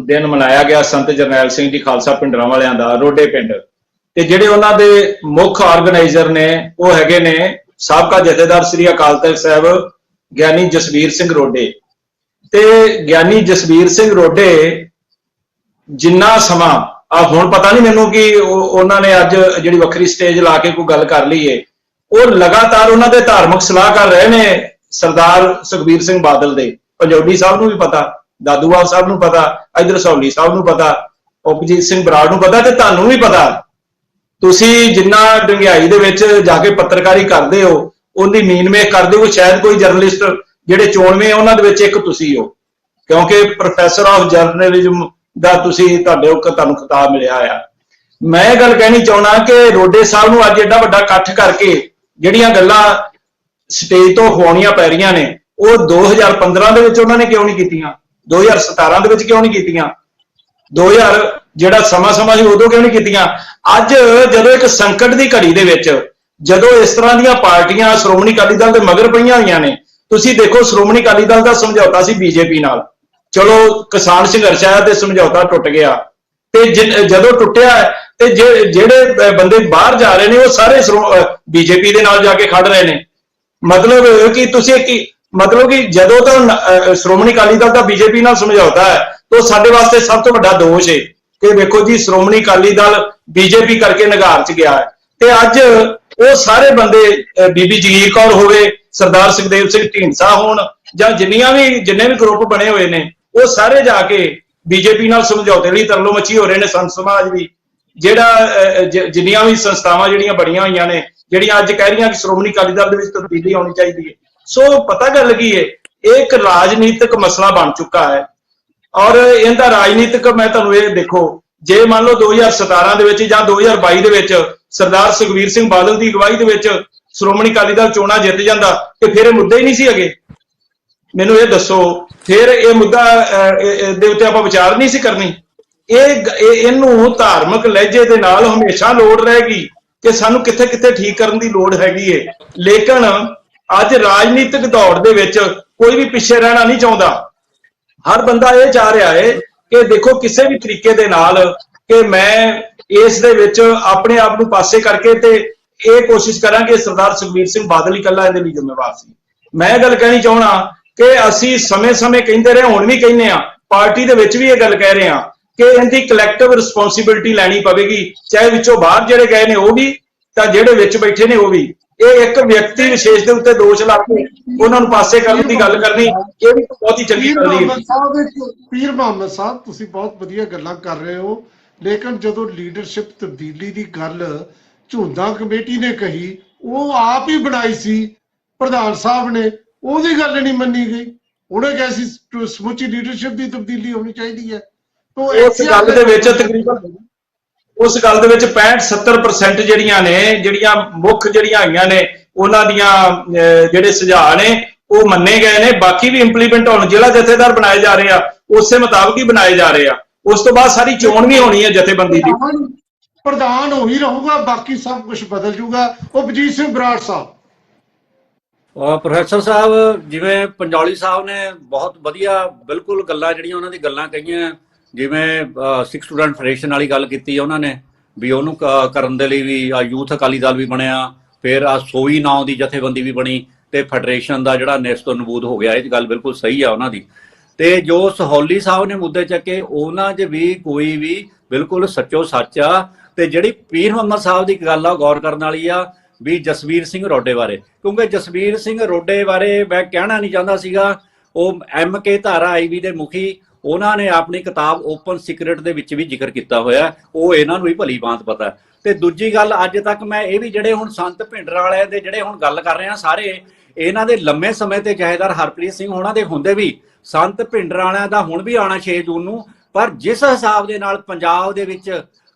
ਦਿਨ ਮਨਾਇਆ ਗਿਆ ਸੰਤ ਜਰਨੈਲ ਸਿੰਘ ਜੀ ਖਾਲਸਾ ਪਿੰਡਰਾਂ ਵਾਲਿਆਂ ਦਾ ਰੋਡੇ ਪਿੰਡ, ਤੇ ਜਿਹੜੇ ਉਹਨਾਂ ਦੇ ਮੁੱਖ ਆਰਗੇਨਾਈਜ਼ਰ ਨੇ ਉਹ ਹੈਗੇ ਨੇ ਸਾਬਕਾ ਜਥੇਦਾਰ ਸ੍ਰੀ ਅਕਾਲ ਤਖਤ ਸਾਹਿਬ ਗਿਆਨੀ ਜਸਵੀਰ ਸਿੰਘ ਰੋਡੇ। ਤੇ ਗਿਆਨੀ ਜਸਵੀਰ ਸਿੰਘ ਰੋਡੇ ਜਿੰਨਾ ਸਮਾਂ ਹੁਣ ਪਤਾ ਨਹੀਂ ਮੈਨੂੰ ਕਿ ਉਹਨਾਂ ਨੇ ਅੱਜ ਜਿਹੜੀ ਵੱਖਰੀ ਸਟੇਜ ਲਾ ਕੇ ਕੋਈ ਗੱਲ ਕਰ ਲਈ ਏ, ਉਹ ਲਗਾਤਾਰ ਉਹਨਾਂ ਦੇ ਧਾਰਮਿਕ ਸਲਾਹਕਾਰ ਰਹੇ ਨੇ ਸਰਦਾਰ ਸੁਖਬੀਰ ਸਿੰਘ ਬਾਦਲ ਦੇ। ਪੰਜੋਲੀ ਸਾਹਿਬ ਨੂੰ ਵੀ ਪਤਾ, ਦਾਦੂਵਾਲ ਸਾਹਿਬ ਨੂੰ ਪਤਾ, ਇਧਰ ਸਹੌਲੀ ਸਾਹਿਬ ਨੂੰ ਪਤਾ, ਉਪਜੀਤ ਸਿੰਘ ਬਰਾੜ ਨੂੰ ਪਤਾ, ਤੇ ਤੁਹਾਨੂੰ ਵੀ ਪਤਾ। ਤੁਸੀਂ ਜਿੰਨਾ ਡੰਗਿਆਈ ਦੇ ਵਿੱਚ ਜਾ ਕੇ ਪੱਤਰਕਾਰੀ ਕਰਦੇ ਹੋ, ਉਹਦੀ ਮੀਨਮੇਖ ਕਰਦੇ ਹੋ, ਸ਼ਾਇਦ ਕੋਈ ਜਰਨਲਿਸਟ ਜਿਹੜੇ ਚੋਣਵੇਂ ਉਹਨਾਂ ਦੇ ਵਿੱਚ ਇੱਕ ਤੁਸੀਂ ਹੋ, ਕਿਉਂਕਿ ਪ੍ਰੋਫੈਸਰ ਆਫ ਜਰਨਲਿਜ਼ਮ ਦਾ ਤੁਹਾਨੂੰ ਖਿਤਾਬ ਮਿਲਿਆ ਆ। ਮੈਂ ਇਹ ਗੱਲ ਕਹਿਣੀ ਚਾਹੁੰਦਾ ਕਿ ਰੋਡੇ ਸਾਹਿਬ ਨੂੰ ਅੱਜ ਐਡਾ ਵੱਡਾ ਇਕੱਠ ਕਰਕੇ ਜਿਹੜੀਆਂ ਗੱਲਾਂ ਸਟੇਜ ਤੋਂ ਖਵਾਉਣੀਆਂ ਪੈ ਰਹੀਆਂ ਨੇ, ਉਹ 2015 ਦੇ ਵਿੱਚ ਉਹਨਾਂ ਨੇ ਕਿਉਂ ਨਹੀਂ ਕੀਤੀਆਂ, 2017 ਦੇ ਵਿੱਚ ਕਿਉਂ ਨਹੀਂ ਕੀਤੀਆਂ, 2000 ਜਿਹੜਾ ਸਮਾਂ ਸੀ ਉਦੋਂ ਕਿਉਂ ਨਹੀਂ ਕੀਤੀਆਂ। ਅੱਜ ਜਦੋਂ ਇੱਕ ਸੰਕਟ ਦੀ ਘੜੀ ਦੇ ਵਿੱਚ ਜਦੋਂ ਇਸ ਤਰ੍ਹਾਂ ਦੀਆਂ ਪਾਰਟੀਆਂ ਸ਼੍ਰੋਮਣੀ ਅਕਾਲੀ ਦਲ ਦੇ ਮਗਰ ਪਈਆਂ ਹੋਈਆਂ ਨੇ, ਤੁਸੀਂ ਦੇਖੋ ਸ਼੍ਰੋਮਣੀ ਅਕਾਲੀ ਦਲ ਦਾ ਸਮਝੌਤਾ ਸੀ ਬੀਜੇਪੀ ਨਾਲ, ਚਲੋ ਕਿਸਾਨ ਸੰਘਰਸ਼ ਆਇਆ ਤੇ ਸਮਝੌਤਾ ਟੁੱਟ ਗਿਆ, ਤੇ ਜਦੋਂ ਟੁੱਟਿਆ ਤੇ ਜਿਹੜੇ ਬੰਦੇ ਬਾਹਰ ਜਾ ਰਹੇ ਨੇ ਉਹ ਸਾਰੇ ਬੀਜੇਪੀ ਦੇ ਨਾਲ ਜਾ ਕੇ ਖੜ ਰਹੇ ਨੇ। ਮਤਲਬ ਕਿ ਤੁਸੀਂ ਮਤਲਬ ਕਿ ਜਦੋਂ ਤਾਂ ਸ਼੍ਰੋਮਣੀ ਅਕਾਲੀ ਦਲ ਦਾ ਬੀਜੇਪੀ ਨਾਲ ਸਮਝੌਤਾ ਹੈ ਤਾਂ ਸਾਡੇ ਵਾਸਤੇ ਸਭ ਤੋਂ ਵੱਡਾ ਦੋਸ਼ ਹੈ ਕਿ ਦੇਖੋ ਜੀ ਸ਼੍ਰੋਮਣੀ ਅਕਾਲੀ ਦਲ ਬੀਜੇਪੀ ਕਰਕੇ ਨਿਗਾਰ 'ਚ ਗਿਆ ਹੈ। ਤੇ ਅੱਜ ਉਹ ਸਾਰੇ ਬੰਦੇ ਬੀਬੀ ਜਗੀਰ ਕੌਰ ਹੋਵੇ, ਸਰਦਾਰ ਸੁਖਦੇਵ ਸਿੰਘ ਢੀਂਡਸਾ ਹੋਣ, ਜਾਂ ਜਿੰਨੇ ਵੀ ਗਰੁੱਪ ਬਣੇ ਹੋਏ ਨੇ, ਉਹ ਸਾਰੇ ਜਾ ਕੇ ਬੀਜੇਪੀ ਨਾਲ ਸਮਝੌਤੇ ਲਈ ਤਰਲੋ ਮੱਛੀ ਹੋ ਰਹੇ ਨੇ। ਸੰਤ ਸਮਾਜ ਵੀ, ਜਿਹੜਾ ਜਿੰਨੀਆਂ ਵੀ ਸੰਸਥਾਵਾਂ ਜਿਹੜੀਆਂ ਬਣੀਆਂ ਹੋਈਆਂ ਨੇ, ਜਿਹੜੀਆਂ ਅੱਜ ਕਹਿ ਰਹੀਆਂ ਕਿ ਸ਼੍ਰੋਮਣੀ ਅਕਾਲੀ ਦਲ ਦੇ ਵਿੱਚ ਤਬਦੀਲੀ ਆਉਣੀ ਚਾਹੀਦੀ ਹੈ। ਸੋ ਪਤਾ ਗੱਲ ਕੀ ਹੈ, ਇਹ ਇੱਕ ਰਾਜਨੀਤਿਕ ਮਸਲਾ ਬਣ ਚੁੱਕਾ ਹੈ ਔਰ ਇਹਦਾ ਰਾਜਨੀਤਿਕ, ਮੈਂ ਤੁਹਾਨੂੰ ਇਹ ਦੇਖੋ, ਜੇ ਮੰਨ ਲਓ 2017 ਦੇ ਵਿੱਚ ਜਾਂ 2022 ਦੇ ਵਿੱਚ ਸਰਦਾਰ ਸੁਖਬੀਰ ਸਿੰਘ ਬਾਦਲ ਦੀ ਅਗਵਾਈ ਦੇ ਵਿੱਚ ਸ਼੍ਰੋਮਣੀ ਅਕਾਲੀ ਦਲ ਚੋਣਾਂ ਜਿੱਤ ਜਾਂਦਾ ਤੇ ਫਿਰ ਇਹ ਮੁੱਦੇ ਹੀ ਨਹੀਂ ਸੀ ਹੈਗੇ। ਮੈਨੂੰ ਇਹ ਦੱਸੋ, ਫਿਰ ਇਹ ਮੁੱਦਾ ਦੇ ਉੱਤੇ ਆਪਾਂ ਵਿਚਾਰ ਨਹੀਂ ਸੀ ਕਰਨੀ। ਇਹਨੂੰ ਧਾਰਮਿਕ ਲਹਿਜੇ ਦੇ ਨਾਲ ਹਮੇਸ਼ਾ ਲੋੜ ਰਹੇਗੀ ਕਿ ਸਾਨੂੰ ਕਿੱਥੇ ਕਿੱਥੇ ਠੀਕ ਕਰਨ ਦੀ ਲੋੜ ਹੈਗੀ ਏ, ਲੇਕਿਨ ਅੱਜ ਰਾਜਨੀਤਿਕ ਦੌੜ ਦੇ ਵਿੱਚ ਕੋਈ ਵੀ ਪਿੱਛੇ ਰਹਿਣਾ ਨਹੀਂ ਚਾਹੁੰਦਾ। ਹਰ ਬੰਦਾ ਇਹ ਚਾਹ ਰਿਹਾ ਹੈ ਕਿ ਦੇਖੋ ਕਿਸੇ ਵੀ ਤਰੀਕੇ ਦੇ ਨਾਲ ਕਿ ਮੈਂ ਇਸ ਦੇ ਵਿੱਚ ਆਪਣੇ ਆਪ ਨੂੰ ਪਾਸੇ ਕਰਕੇ ਤੇ ਇਹ ਕੋਸ਼ਿਸ਼ ਕਰਾਂ ਕਿ ਸਰਦਾਰ ਸੁਖਬੀਰ ਸਿੰਘ ਬਾਦਲ ਹੀ ਇਕੱਲਾ ਇਹਦੇ ਲਈ ਜ਼ਿੰਮੇਵਾਰ ਸੀ। ਮੈਂ ਇਹ ਗੱਲ ਕਹਿਣੀ ਚਾਹਣਾ ਕਿ ਅਸੀਂ ਸਮੇਂ-ਸਮੇਂ ਕਹਿੰਦੇ ਰਹੇ, ਹੁਣ ਵੀ ਕਹਿੰਦੇ ਆ, ਪਾਰਟੀ ਦੇ ਵਿੱਚ ਵੀ ਇਹ ਗੱਲ ਕਹਿ ਰਹੇ ਆ ਕਿ ਇਹਦੀ ਕਲੈਕਟਿਵ ਰਿਸਪੌਂਸਿਬਿਲਟੀ ਲੈਣੀ ਪਵੇਗੀ, ਚਾਹੇ ਵਿੱਚੋਂ ਬਾਹਰ ਜਿਹੜੇ ਗਏ ਨੇ ਉਹ ਵੀ, ਤਾਂ ਜਿਹੜੇ ਵਿੱਚ ਬੈਠੇ ਨੇ ਉਹ ਵੀ। ਇਹ ਇੱਕ ਵਿਅਕਤੀ ਵਿਸ਼ੇਸ਼ ਦੇ ਉੱਤੇ ਦੋਸ਼ ਲਾ ਕੇ ਉਹਨਾਂ ਨੂੰ ਪਾਸੇ ਕਰਨ ਦੀ ਗੱਲ ਕਰਨੀ, ਇਹ ਵੀ ਬਹੁਤ ਹੀ ਚੰਗੀ ਗੱਲ ਨਹੀਂ। ਪੀਰ ਮੁਹੰਮਦ ਸਾਹਿਬ, ਤੁਸੀਂ ਬਹੁਤ ਵਧੀਆ ਗੱਲਾਂ ਕਰ ਰਹੇ ਹੋ, ਲੇਕਿਨ ਜਦੋਂ ਲੀਡਰਸ਼ਿਪ ਤਬਦੀਲੀ ਦੀ ਗੱਲ ਝੁੰਦਾ ਕਮੇਟੀ ਨੇ ਕਹੀ, ਉਹ ਆਪ ਹੀ ਬਣਾਈ ਸੀ ਪ੍ਰਧਾਨ ਸਾਹਿਬ ਨੇ, ਉਹਦੀ ਗੱਲ ਨਹੀਂ ਮੰਨੀ ਗਈ। ਉਹਨੇ ਕਿਹਾ ਸੀ ਸਮੁੱਚੀ ਲੀਡਰਸ਼ਿਪ ਦੀ ਤਬਦੀਲੀ ਹੋਣੀ ਚਾਹੀਦੀ ਹੈ। ਉਸ ਗੱਲ ਦੇ ਵਿੱਚ ਤਕਰੀਬਨ ਉਸ ਗੱਲ ਦੇ ਵਿੱਚ 65-70% ਜਿਹੜੀਆਂ ਮੁੱਖ ਜਿਹੜੀਆਂ ਆਈਆਂ ਨੇ ਉਹਨਾਂ ਦੀਆਂ ਜਿਹੜੇ ਸੁਝਾਅ ਨੇ ਉਹ ਮੰਨੇ ਗਏ ਨੇ। ਬਾਕੀ ਵੀ ਇੰਪਲੀਮੈਂਟ ਹੋਣ, ਜਿਹੜਾ ਜਥੇਦਾਰ ਬਣਾਏ ਜਾ ਰਹੇ ਆ ਉਸੇ ਮੁਤਾਬਕ ਹੀ ਬਣਾਏ ਜਾ ਰਹੇ ਆ। ਉਸ ਤੋਂ ਬਾਅਦ ਸਾਰੀ ਚੋਣ ਵੀ ਹੋਣੀ ਹੈ ਜਥੇਬੰਦੀ ਦੀ। ਪ੍ਰਧਾਨ ਉਹੀ ਰਹੂਗਾ, ਬਾਕੀ ਸਭ ਕੁਝ ਬਦਲ ਜੂਗਾ। ਉਹ ਵਜੀਤ ਸਿੰਘ ਬਰਾੜ ਸਾਹਿਬ, ਪ੍ਰੋਫੈਸਰ ਸਾਹਿਬ, ਜਿਵੇਂ ਪੰਜੌਲੀ ਸਾਹਿਬ ਨੇ ਬਹੁਤ ਵਧੀਆ ਬਿਲਕੁਲ ਗੱਲਾਂ ਜਿਹੜੀਆਂ ਉਹਨਾਂ ਦੀ ਗੱਲਾਂ ਕਹੀਆਂ, ਜਿਵੇਂ ਸਿੱਖ ਸਟੂਡੈਂਟ ਫੈਡਰੇਸ਼ਨ ਵਾਲੀ ਗੱਲ ਕੀਤੀ ਉਹਨਾਂ ਨੇ ਵੀ ਉਹਨੂੰ ਕਰਨ ਦੇ ਲਈ ਵੀ ਯੂਥ ਅਕਾਲੀ ਦਲ ਵੀ ਬਣਿਆ, ਫਿਰ ਸੋਈ ਨਾਂ ਦੀ ਜਥੇਬੰਦੀ ਵੀ ਬਣੀ ਤੇ ਫੈਡਰੇਸ਼ਨ ਦਾ ਜਿਹੜਾ ਨੇਸਤੋ ਨਬੂਦ ਹੋ ਗਿਆ। ਇਹ ਗੱਲ ਬਿਲਕੁਲ ਸਹੀ ਆ ਉਹਨਾਂ ਦੀ। ਤੇ ਜੋ ਸਹੌਲੀ ਸਾਹਿਬ ਨੇ ਮੁੱਦੇ ਚੱਕੇ, ਉਹਨਾਂ 'ਚ ਵੀ ਕੋਈ ਵੀ ਬਿਲਕੁਲ ਸੱਚੋ ਸੱਚ ਆ। ਤੇ ਜਿਹੜੀ ਪੀਰ ਮੁਹੰਮਦ ਸਾਹਿਬ ਦੀ ਗੱਲ ਆ ਗੌਰ ਕਰਨ ਵਾਲੀ ਆ ਵੀ ਜਸਵੀਰ ਸਿੰਘ ਰੋਡੇ ਬਾਰੇ, ਕਿਉਂਕਿ ਜਸਵੀਰ ਸਿੰਘ ਰੋਡੇ ਬਾਰੇ ਮੈਂ ਕਹਿਣਾ ਨਹੀਂ ਚਾਹੁੰਦਾ ਸੀਗਾ। ਉਹ MK ਧਾਰਾ IV ਦੇ ਮੁਖੀ, ਉਹਨਾਂ ਨੇ ਆਪਣੀ ਕਿਤਾਬ ਓਪਨ ਸੀਕ੍ਰੇਟ ਦੇ ਵਿੱਚ ਵੀ ਜ਼ਿਕਰ ਕੀਤਾ ਹੋਇਆ, ਉਹ ਇਹਨਾਂ ਨੂੰ ਵੀ ਭਲੀ ਭਾਂਤ ਪਤਾ। ਤੇ ਦੂਜੀ ਗੱਲ, ਅੱਜ ਤੱਕ ਮੈਂ ਇਹ ਵੀ ਜਿਹੜੇ ਹੁਣ ਸੰਤ ਭਿੰਡਰਾਂਵਾਲੇ ਦੇ ਜਿਹੜੇ ਹੁਣ ਗੱਲ ਕਰ ਰਹੇ ਆ ਸਾਰੇ, ਇਹਨਾਂ ਦੇ ਲੰਮੇ ਸਮੇਂ ਤੇ ਜਥੇਦਾਰ ਹਰਪ੍ਰੀਤ ਸਿੰਘ ਹੋਣਾ ਦੇ ਹੁੰਦੇ ਵੀ ਸੰਤ ਭਿੰਡਰਾਂਵਾਲਿਆਂ ਦਾ ਹੁਣ ਵੀ ਆਉਣਾ 6 ਜੂਨ ਨੂੰ, ਪਰ ਜਿਸ ਹਿਸਾਬ ਦੇ ਨਾਲ ਪੰਜਾਬ ਦੇ ਵਿੱਚ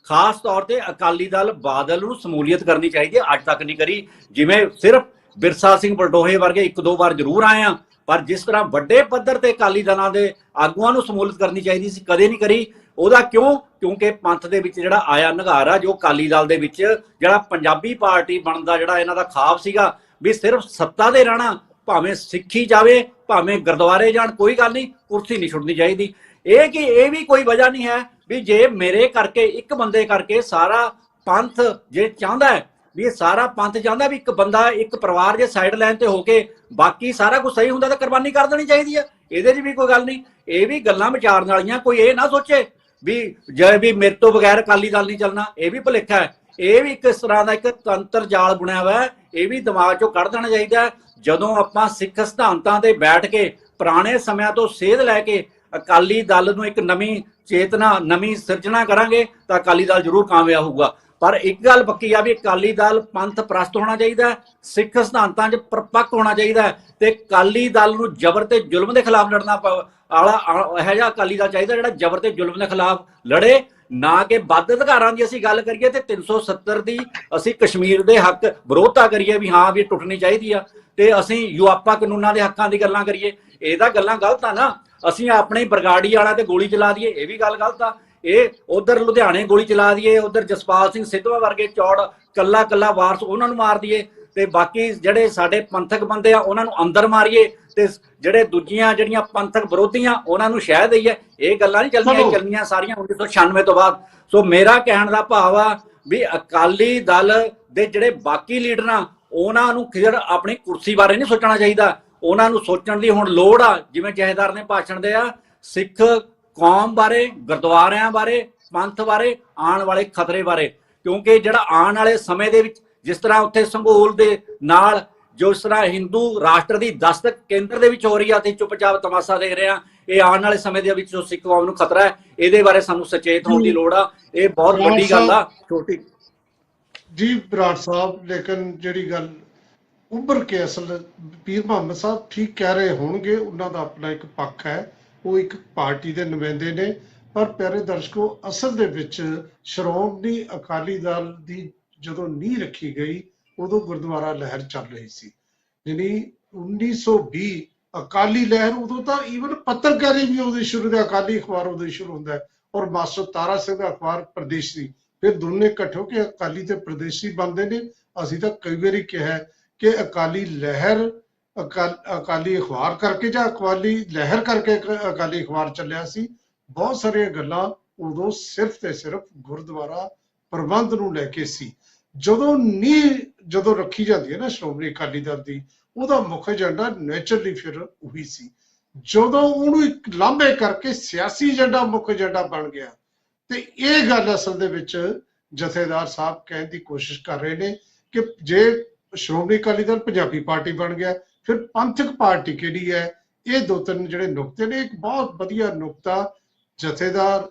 ਖਾਸ ਤੌਰ ਤੇ ਅਕਾਲੀ ਦਲ ਬਾਦਲ ਨੂੰ ਸਮੂਲੀਅਤ ਕਰਨੀ ਚਾਹੀਦੀ ਹੈ, ਅੱਜ ਤੱਕ ਨਹੀਂ ਕਰੀ। ਜਿਵੇਂ ਸਿਰਫ ਬਿਰਸਾ ਸਿੰਘ ਬਲਟੋਹੇ ਵਰਗੇ 1-2 ਵਾਰ ਜ਼ਰੂਰ ਆਏ ਆ, ਪਰ ਜਿਸ ਤਰ੍ਹਾਂ ਵੱਡੇ ਪੱਧਰ ਤੇ ਅਕਾਲੀ ਦਲਾਂ ਦੇ ਆਗੂਆਂ ਨੂੰ ਸਮੂਲੀਅਤ ਕਰਨੀ ਚਾਹੀਦੀ ਸੀ, ਕਦੇ ਨਹੀਂ ਕਰੀ। ਉਹਦਾ ਕਿਉਂਕਿ ਪੰਥ ਦੇ ਵਿੱਚ ਜਿਹੜਾ ਆਇਆ ਨਿਘਾਰ ਆ, ਜੋ ਅਕਾਲੀ ਦਲ ਦੇ ਵਿੱਚ ਜਿਹੜਾ ਪੰਜਾਬੀ ਪਾਰਟੀ ਬਣਨ ਦਾ ਜਿਹੜਾ ਇਹਨਾਂ ਦਾ ਖਾਬ ਸੀਗਾ ਵੀ ਸਿਰਫ ਸੱਤਾ ਦੇ ਰਹਿਣਾ, ਭਾਵੇਂ ਸਿੱਖੀ ਜਾਵੇ ਭਾਵੇਂ ਗੁਰਦੁਆਰੇ ਜਾਣ, ਕੋਈ ਗੱਲ ਨਹੀਂ, ਕੁਰਸੀ ਨਹੀਂ ਛੁੱਟਣੀ ਚਾਹੀਦੀ। ਇਹ ਵੀ ਕੋਈ ਵਜ੍ਹਾ ਨਹੀਂ ਹੈ ਵੀ ਜੇ ਮੇਰੇ ਕਰਕੇ, ਇੱਕ ਬੰਦੇ ਕਰਕੇ ਸਾਰਾ ਪੰਥ ਜੇ ਚਾਹੁੰਦਾ ਹੈ ਵੀ ਇਹ ਸਾਰਾ ਪੰਥ ਚਾਹੁੰਦਾ ਵੀ ਇੱਕ ਬੰਦਾ, ਇੱਕ ਪਰਿਵਾਰ ਜੇ ਸਾਈਡ ਲਾਈਨ ਤੇ ਹੋ ਕੇ ਬਾਕੀ ਸਾਰਾ ਕੁਝ ਸਹੀ ਹੁੰਦਾ ਤਾਂ ਕੁਰਬਾਨੀ ਕਰ ਦੇਣੀ ਚਾਹੀਦੀ ਹੈ। ਇਹਦੇ 'ਚ ਵੀ ਕੋਈ ਗੱਲ ਨਹੀਂ। ਇਹ ਵੀ ਗੱਲਾਂ ਵਿਚਾਰਨ ਵਾਲੀਆਂ, ਕੋਈ ਇਹ ਨਾ ਸੋਚੇ ਵੀ ਮੇਰੇ ਤੋਂ ਬਗੈਰ ਅਕਾਲੀ ਦਲ ਨਹੀਂ ਚੱਲਣਾ। ਇਹ ਵੀ ਭੁਲੇਖਾ ਹੈ। ਇਹ ਵੀ ਇੱਕ ਇਸ ਤਰ੍ਹਾਂ ਦਾ ਇੱਕ ਤੰਤਰ ਜਾਲ ਬੁਣਿਆ ਹੋਇਆ ਹੈ, ਇਹ ਵੀ ਦਿਮਾਗ 'ਚੋਂ ਕੱਢ ਦੇਣਾ ਚਾਹੀਦਾ। ਜਦੋਂ ਆਪਾਂ ਸਿੱਖ ਸਿਧਾਂਤਾਂ ਤੇ ਬੈਠ ਕੇ ਪੁਰਾਣੇ ਸਮਿਆਂ ਤੋਂ ਸੇਧ ਲੈ ਕੇ ਅਕਾਲੀ ਦਲ ਨੂੰ ਇੱਕ ਨਵੀਂ ਚੇਤਨਾ, ਨਵੀਂ ਸਿਰਜਣਾ ਕਰਾਂਗੇ ਤਾਂ ਅਕਾਲੀ ਦਲ ਜ਼ਰੂਰ ਕਾਮਯਾਬ ਹੋਊਗਾ। ਪਰ ਇੱਕ ਗੱਲ ਪੱਕੀ ਆ ਵੀ ਅਕਾਲੀ ਦਲ ਪੰਥ ਪ੍ਰਸਤ ਹੋਣਾ ਚਾਹੀਦਾ, ਸਿੱਖ ਸਿਧਾਂਤਾਂ 'ਚ ਪਰਪੱਕ ਹੋਣਾ ਚਾਹੀਦਾ ਤੇ ਅਕਾਲੀ ਦਲ ਨੂੰ ਜ਼ਬਰ ਤੇ ਜ਼ੁਲਮ ਦੇ ਖਿਲਾਫ ਲੜਨਾ ਵਾਲਾ ਇਹੋ ਜਿਹਾ ਅਕਾਲੀ ਦਲ ਚਾਹੀਦਾ ਜਿਹੜਾ ਜ਼ਬਰ ਤੇ ਜ਼ੁਲਮ ਦੇ ਖਿਲਾਫ ਲੜੇ, ਨਾ ਕਿ ਵੱਧ ਅਧਿਕਾਰਾਂ ਦੀ ਅਸੀਂ ਗੱਲ ਕਰੀਏ ਤੇ 370 ਦੀ ਅਸੀਂ ਕਸ਼ਮੀਰ ਦੇ ਹੱਕ ਵਿਰੋਧਤਾ ਕਰੀਏ ਵੀ ਹਾਂ ਵੀ ਇਹ ਟੁੱਟਣੀ ਚਾਹੀਦੀ ਆ, ਤੇ ਅਸੀਂ ਯੂਆਪਾ ਕਾਨੂੰਨਾਂ ਦੇ ਹੱਕਾਂ ਦੀ ਗੱਲਾਂ ਕਰੀਏ। ਇਹਦਾ ਗੱਲਾਂ ਗਲਤ ਆ ਨਾ। ਅਸੀਂ ਆਪਣੇ ਬਰਗਾੜੀ ਵਾਲਾ ਤੇ ਗੋਲੀ ਚਲਾ ਦਈਏ, ਇਹ ਵੀ ਗੱਲ ਗਲਤ ਆ। ਇਹ ਉਧਰ ਲੁਧਿਆਣੇ ਗੋਲੀ ਚਲਾ ਦਈਏ, ਉਧਰ ਜਸਪਾਲ ਸਿੰਘ ਸਿੱਧਵਾਂ ਵਰਗੇ ਚੌੜ ਕੱਲਾ ਕੱਲਾ ਵਾਰਸ ਉਹਨਾਂ ਨੂੰ ਮਾਰ ਦਈਏ, ਤੇ ਬਾਕੀ ਜਿਹੜੇ ਸਾਡੇ ਪੰਥਕ ਬੰਦੇ ਆ ਉਹਨਾਂ ਨੂੰ ਅੰਦਰ ਮਾਰੀਏ, ਤੇ ਜਿਹੜੇ ਦੂਜੀਆਂ ਜਿਹੜੀਆਂ ਪੰਥਕ ਵਿਰੋਧੀਆਂ ਉਹਨਾਂ ਨੂੰ ਸ਼ਹਿ ਦਈਏ। ਇਹ ਗੱਲਾਂ ਨਹੀਂ ਚੱਲਣੀਆਂ ਸਾਰੀਆਂ 1996 ਤੋਂ ਬਾਅਦ। ਸੋ ਮੇਰਾ ਕਹਿਣ ਦਾ ਭਾਵ ਆ ਵੀ ਅਕਾਲੀ ਦਲ ਦੇ ਜਿਹੜੇ ਬਾਕੀ ਲੀਡਰ ਆ ਉਹਨਾਂ ਨੂੰ ਫਿਰ ਆਪਣੀ ਕੁਰਸੀ ਬਾਰੇ ਨਹੀਂ ਸੋਚਣਾ ਚਾਹੀਦਾ, ਉਹਨਾਂ ਨੂੰ ਸੋਚਣ ਦੀ ਹੁਣ ਲੋੜ ਆ। ਜਿਵੇਂ ਜਥੇਦਾਰ ਨੇ ਭਾਸ਼ਣ ਦੇ ਆ, ਸਿੱਖ ਕੌਮ ਬਾਰੇ, ਗੁਰਦੁਆਰਿਆਂ ਬਾਰੇ, ਪੰਥ ਬਾਰੇ, ਆਉਣ ਵਾਲੇ ਖਤਰੇ ਬਾਰੇ, ਕਿਉਂਕਿ ਜਿਹੜਾ ਆਉਣ ਵਾਲੇ ਸਮੇਂ ਦੇ ਵਿੱਚ ਜਿਸ ਤਰ੍ਹਾਂ ਉੱਥੇ ਸੰਘੂਲ ਦੇ ਨਾਲ ਜਿਸ ਤਰ੍ਹਾਂ ਹਿੰਦੂ ਰਾਸ਼ਟਰ ਦੀ ਦਸਤਕ ਕੇਂਦਰ ਦੇ ਵਿੱਚ ਹੋ ਰਹੀ ਆ ਤੇ ਚੁੱਪਚਾਪ ਤਮਾਸ਼ਾ ਦੇਖ ਰਹੇ ਆ, ਇਹ ਆਉਣ ਵਾਲੇ ਸਮੇਂ ਦੇ ਵਿੱਚ ਜੋ ਸਿੱਖ ਕੌਮ ਨੂੰ ਖਤਰਾ ਹੈ, ਇਹਦੇ ਬਾਰੇ ਸਾਨੂੰ ਸੁਚੇਤ ਹੋਣ ਦੀ ਲੋੜ ਆ। ਇਹ ਬਹੁਤ ਵੱਡੀ ਗੱਲ ਆ। ਛੋਟੀ ਜੀ ਬਰਾੜ ਸਾਹਿਬ, ਲੇਕਿਨ ਜਿਹੜੀ ਗੱਲ ਉੱਭਰ ਕੇ ਅਸਲ ਪੀਰ ਮੁਹੰਮਦ ਸਾਹਿਬ ਠੀਕ ਕਹਿ ਰਹੇ ਹੋਣਗੇ, ਉਹਨਾਂ ਦਾ ਆਪਣਾ ਇੱਕ ਪੱਖ ਹੈ, ਉਹ ਇੱਕ ਪਾਰਟੀ ਦੇ ਨੁਮਾਇੰਦੇ ਨੇ, ਪਰ ਪਿਆਰੇ ਦਰਸ਼ਕੋ ਅਸਲ ਦੇ ਵਿੱਚ ਸ਼੍ਰੋਮਣੀ ਅਕਾਲੀ ਦਲ ਦੀ ਜਦੋਂ ਨੀਂਹ ਰੱਖੀ ਗਈ ਉਦੋਂ ਗੁਰਦੁਆਰਾ ਲਹਿਰ ਚੱਲ ਰਹੀ ਸੀ, ਯਾਨੀ 1920 ਅਕਾਲੀ ਲਹਿਰ। ਉਦੋਂ ਤਾਂ ਈਵਨ ਪੱਤਰਕਾਰੀ ਵੀ ਉਹਦੇ ਸ਼ੁਰੂ ਦੇ, ਅਕਾਲੀ ਅਖਬਾਰ ਉਹਦੇ ਸ਼ੁਰੂ ਹੁੰਦਾ ਹੈ, ਔਰ ਮਾਸਟਰ ਤਾਰਾ ਸਿੰਘ ਦਾ ਅਖਬਾਰ ਪ੍ਰਦੇਸ਼ੀ, ਫਿਰ ਦੋਨੇ ਇਕੱਠੇ ਹੋ ਕੇ ਅਕਾਲੀ ਤੇ ਪ੍ਰਦੇਸ਼ੀ ਬਣਦੇ ਨੇ। ਅਸੀਂ ਤਾਂ ਕਈ ਵਾਰੀ ਕਿਹਾ ਕਿ ਅਕਾਲੀ ਲਹਿਰ ਅਕਾਲੀ ਅਖਬਾਰ ਕਰਕੇ ਜਾਂ ਅਕਾਲੀ ਲਹਿਰ ਕਰਕੇ ਅਕਾਲੀ ਅਖਬਾਰ ਚੱਲਿਆ ਸੀ। ਬਹੁਤ ਸਾਰੀਆਂ ਗੱਲਾਂ ਉਦੋਂ ਸਿਰਫ ਤੇ ਸਿਰਫ ਗੁਰਦੁਆਰਾ ਪ੍ਰਬੰਧ ਨੂੰ ਲੈ ਕੇ ਸੀ। ਜਦੋਂ ਰੱਖੀ ਜਾਂਦੀ ਹੈ ਨਾ ਸ਼੍ਰੋਮਣੀ ਅਕਾਲੀ ਦਲ ਦੀ, ਉਹਦਾ ਮੁੱਖ ਏਜੰਡਾ ਨੇਚਰਲੀ ਫਿਰ ਉਹੀ ਸੀ। ਜਦੋਂ ਉਹਨੂੰ ਇੱਕ ਲਾਂਭੇ ਕਰਕੇ ਸਿਆਸੀ ਏਜੰਡਾ ਮੁੱਖ ਏਜੰਡਾ ਬਣ ਗਿਆ, ਤੇ ਇਹ ਗੱਲ ਅਸਲ ਦੇ ਵਿੱਚ ਜਥੇਦਾਰ ਸਾਹਿਬ ਕਹਿਣ ਦੀ ਕੋਸ਼ਿਸ਼ ਕਰ ਰਹੇ ਨੇ ਕਿ ਜੇ ਸ਼੍ਰੋਮਣੀ ਅਕਾਲੀ ਦਲ ਪੰਜਾਬੀ ਪਾਰਟੀ ਬਣ ਗਿਆ, ਫਿਰ ਪੰਥਕ ਪਾਰਟੀ ਕਿਹੜੀ ਹੈ। ਇਹ ਦੋ ਤਿੰਨ ਜਿਹੜੇ ਨੁਕਤੇ ਨੇ, ਇੱਕ ਬਹੁਤ ਵਧੀਆ ਨੁਕਤਾ ਜਥੇਦਾਰ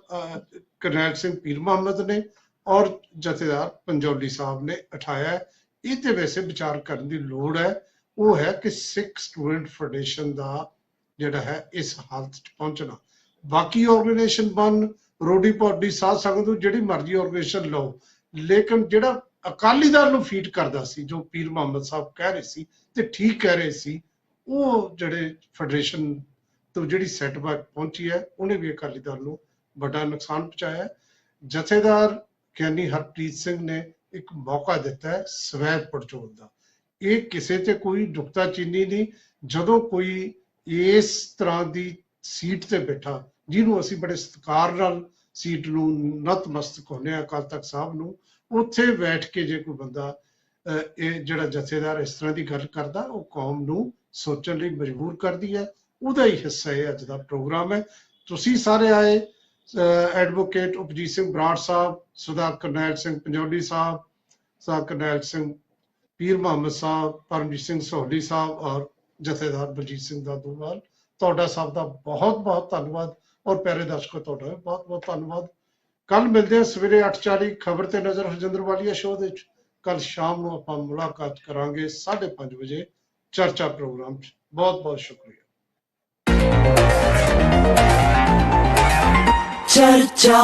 ਕਰਨੈਲ ਸਿੰਘ ਪੀਰ ਮੁਹੰਮਦ ਨੇ ਔਰ ਜਥੇਦਾਰ ਪੰਜੌਲੀ ਸਾਹਿਬ ਨੇ ਉਠਾਇਆ। ਇਹ ਤੇ ਵੈਸੇ ਵਿਚਾਰ ਕਰਨ ਦੀ ਲੋੜ ਹੈ। ਉਹ ਹੈ ਕਿ ਸਿੱਖ ਸਟੂਡੈਂਟ ਫੈਡਰੇਸ਼ਨ ਦਾ ਜਿਹੜਾ ਹੈ ਇਸ ਹਾਲਤ 'ਚ ਪਹੁੰਚਣਾ। ਬਾਕੀ ਆਰਗੇਨਾਈਜੇਸ਼ਨ ਬਣ, ਰੋਡੀ ਪੌਡੀ ਸਾਧ ਸੰਗਤ ਨੂੰ ਜਿਹੜੀ ਮਰਜ਼ੀ ਆਰਗੇਨਾਈਜੇਸ਼ਨ ਲਓ, ਲੇਕਿਨ ਜਿਹੜਾ ਅਕਾਲੀ ਦਲ ਨੂੰ ਫੀਡ ਕਰਦਾ ਸੀ, ਜੋ ਪੀਰ ਮੁਹੰਮਦ ਸਾਹਿਬ ਕਹਿ ਰਹੇ ਸੀ ਤੇ ਠੀਕ ਕਹਿ ਰਹੇ ਸੀ, ਉਹ ਜਿਹੜੇ ਫੈਡਰੇਸ਼ਨ ਤੋਂ ਜਿਹੜੀ ਸੈਟਬੈਕ ਪਹੁੰਚੀ ਹੈ, ਉਹਨੇ ਵੀ ਅਕਾਲੀ ਦਲ ਨੂੰ ਵੱਡਾ ਨੁਕਸਾਨ ਪਹੁੰਚਾਇਆ। ਜਥੇਦਾਰ ਗਿਆਨੀ ਹਰਪ੍ਰੀਤ ਸਿੰਘ ਨੇ ਇੱਕ ਮੌਕਾ ਦਿੱਤਾ ਹੈ ਸਵੈ ਪੜਚੋਲ ਦਾ। ਇਹ ਕਿਸੇ ਤੇ ਕੋਈ ਨੁਕਤਾਚੀਨੀ ਨਹੀਂ। ਜਦੋਂ ਕੋਈ ਇਸ ਤਰ੍ਹਾਂ ਦੀ ਸੀਟ ਤੇ ਬੈਠਾ, ਜਿਹਨੂੰ ਅਸੀਂ ਬੜੇ ਸਤਿਕਾਰ ਨਾਲ ਸੀਟ ਨੂੰ ਨਤਮਸਤਕ ਹੁੰਦੇ ਹਾਂ ਅਕਾਲ ਤਖਤ ਸਾਹਿਬ ਨੂੰ, ਉੱਥੇ ਬੈਠ ਕੇ ਜੇ ਕੋਈ ਬੰਦਾ ਇਹ ਜਿਹੜਾ ਜਥੇਦਾਰ ਇਸ ਤਰ੍ਹਾਂ ਦੀ ਗੱਲ ਕਰਦਾ, ਉਹ ਕੌਮ ਨੂੰ ਸੋਚਣ ਲਈ ਮਜਬੂਰ ਕਰਦੀ ਹੈ। ਉਹਦਾ ਹੀ ਹਿੱਸਾ ਇਹ ਅੱਜ ਦਾ ਪ੍ਰੋਗਰਾਮ ਹੈ। ਤੁਸੀਂ ਸਾਰੇ ਆਏ, ਐਡਵੋਕੇਟ ਉਪਜੀਤ ਸਿੰਘ ਬਰਾੜ ਸਾਹਿਬ, ਸਰਦਾਰ ਕਰਨੈਲ ਸਿੰਘ ਪੰਜੌਲੀ ਸਾਹਿਬ, ਸਰਦਾਰ ਕਰਨੈਲ ਸਿੰਘ ਪੀਰ ਮੁਹੰਮਦ ਸਾਹਿਬ, ਪਰਮਜੀਤ ਸਿੰਘ ਸੋਹਲੀ ਸਾਹਿਬ ਔਰ ਜਥੇਦਾਰ ਬਲਜੀਤ ਸਿੰਘ ਦਾਦੂਵਾਲ, ਤੁਹਾਡਾ ਸਭ ਦਾ ਬਹੁਤ ਬਹੁਤ ਧੰਨਵਾਦ। ਔਰ ਪਿਆਰੇ ਦਰਸ਼ਕੋ, ਤੁਹਾਡਾ ਬਹੁਤ ਬਹੁਤ ਧੰਨਵਾਦ। ਕੱਲ ਮਿਲਦੇ ਹਾਂ ਸਵੇਰੇ 8:40 ਖਬਰ ਤੇ ਨਜ਼ਰ ਹਰਜਿੰਦਰ ਵਾਲੀਆ ਸ਼ੋਅ ਦੇ ਵਿੱਚ। ਕੱਲ ਸ਼ਾਮ ਨੂੰ ਆਪਾਂ ਮੁਲਾਕਾਤ ਕਰਾਂਗੇ 5:30 ਵਜੇ ਚਰਚਾ ਪ੍ਰੋਗਰਾਮ 'ਚ। ਬਹੁਤ ਬਹੁਤ ਸ਼ੁਕਰੀਆ। ਚਰਚਾ।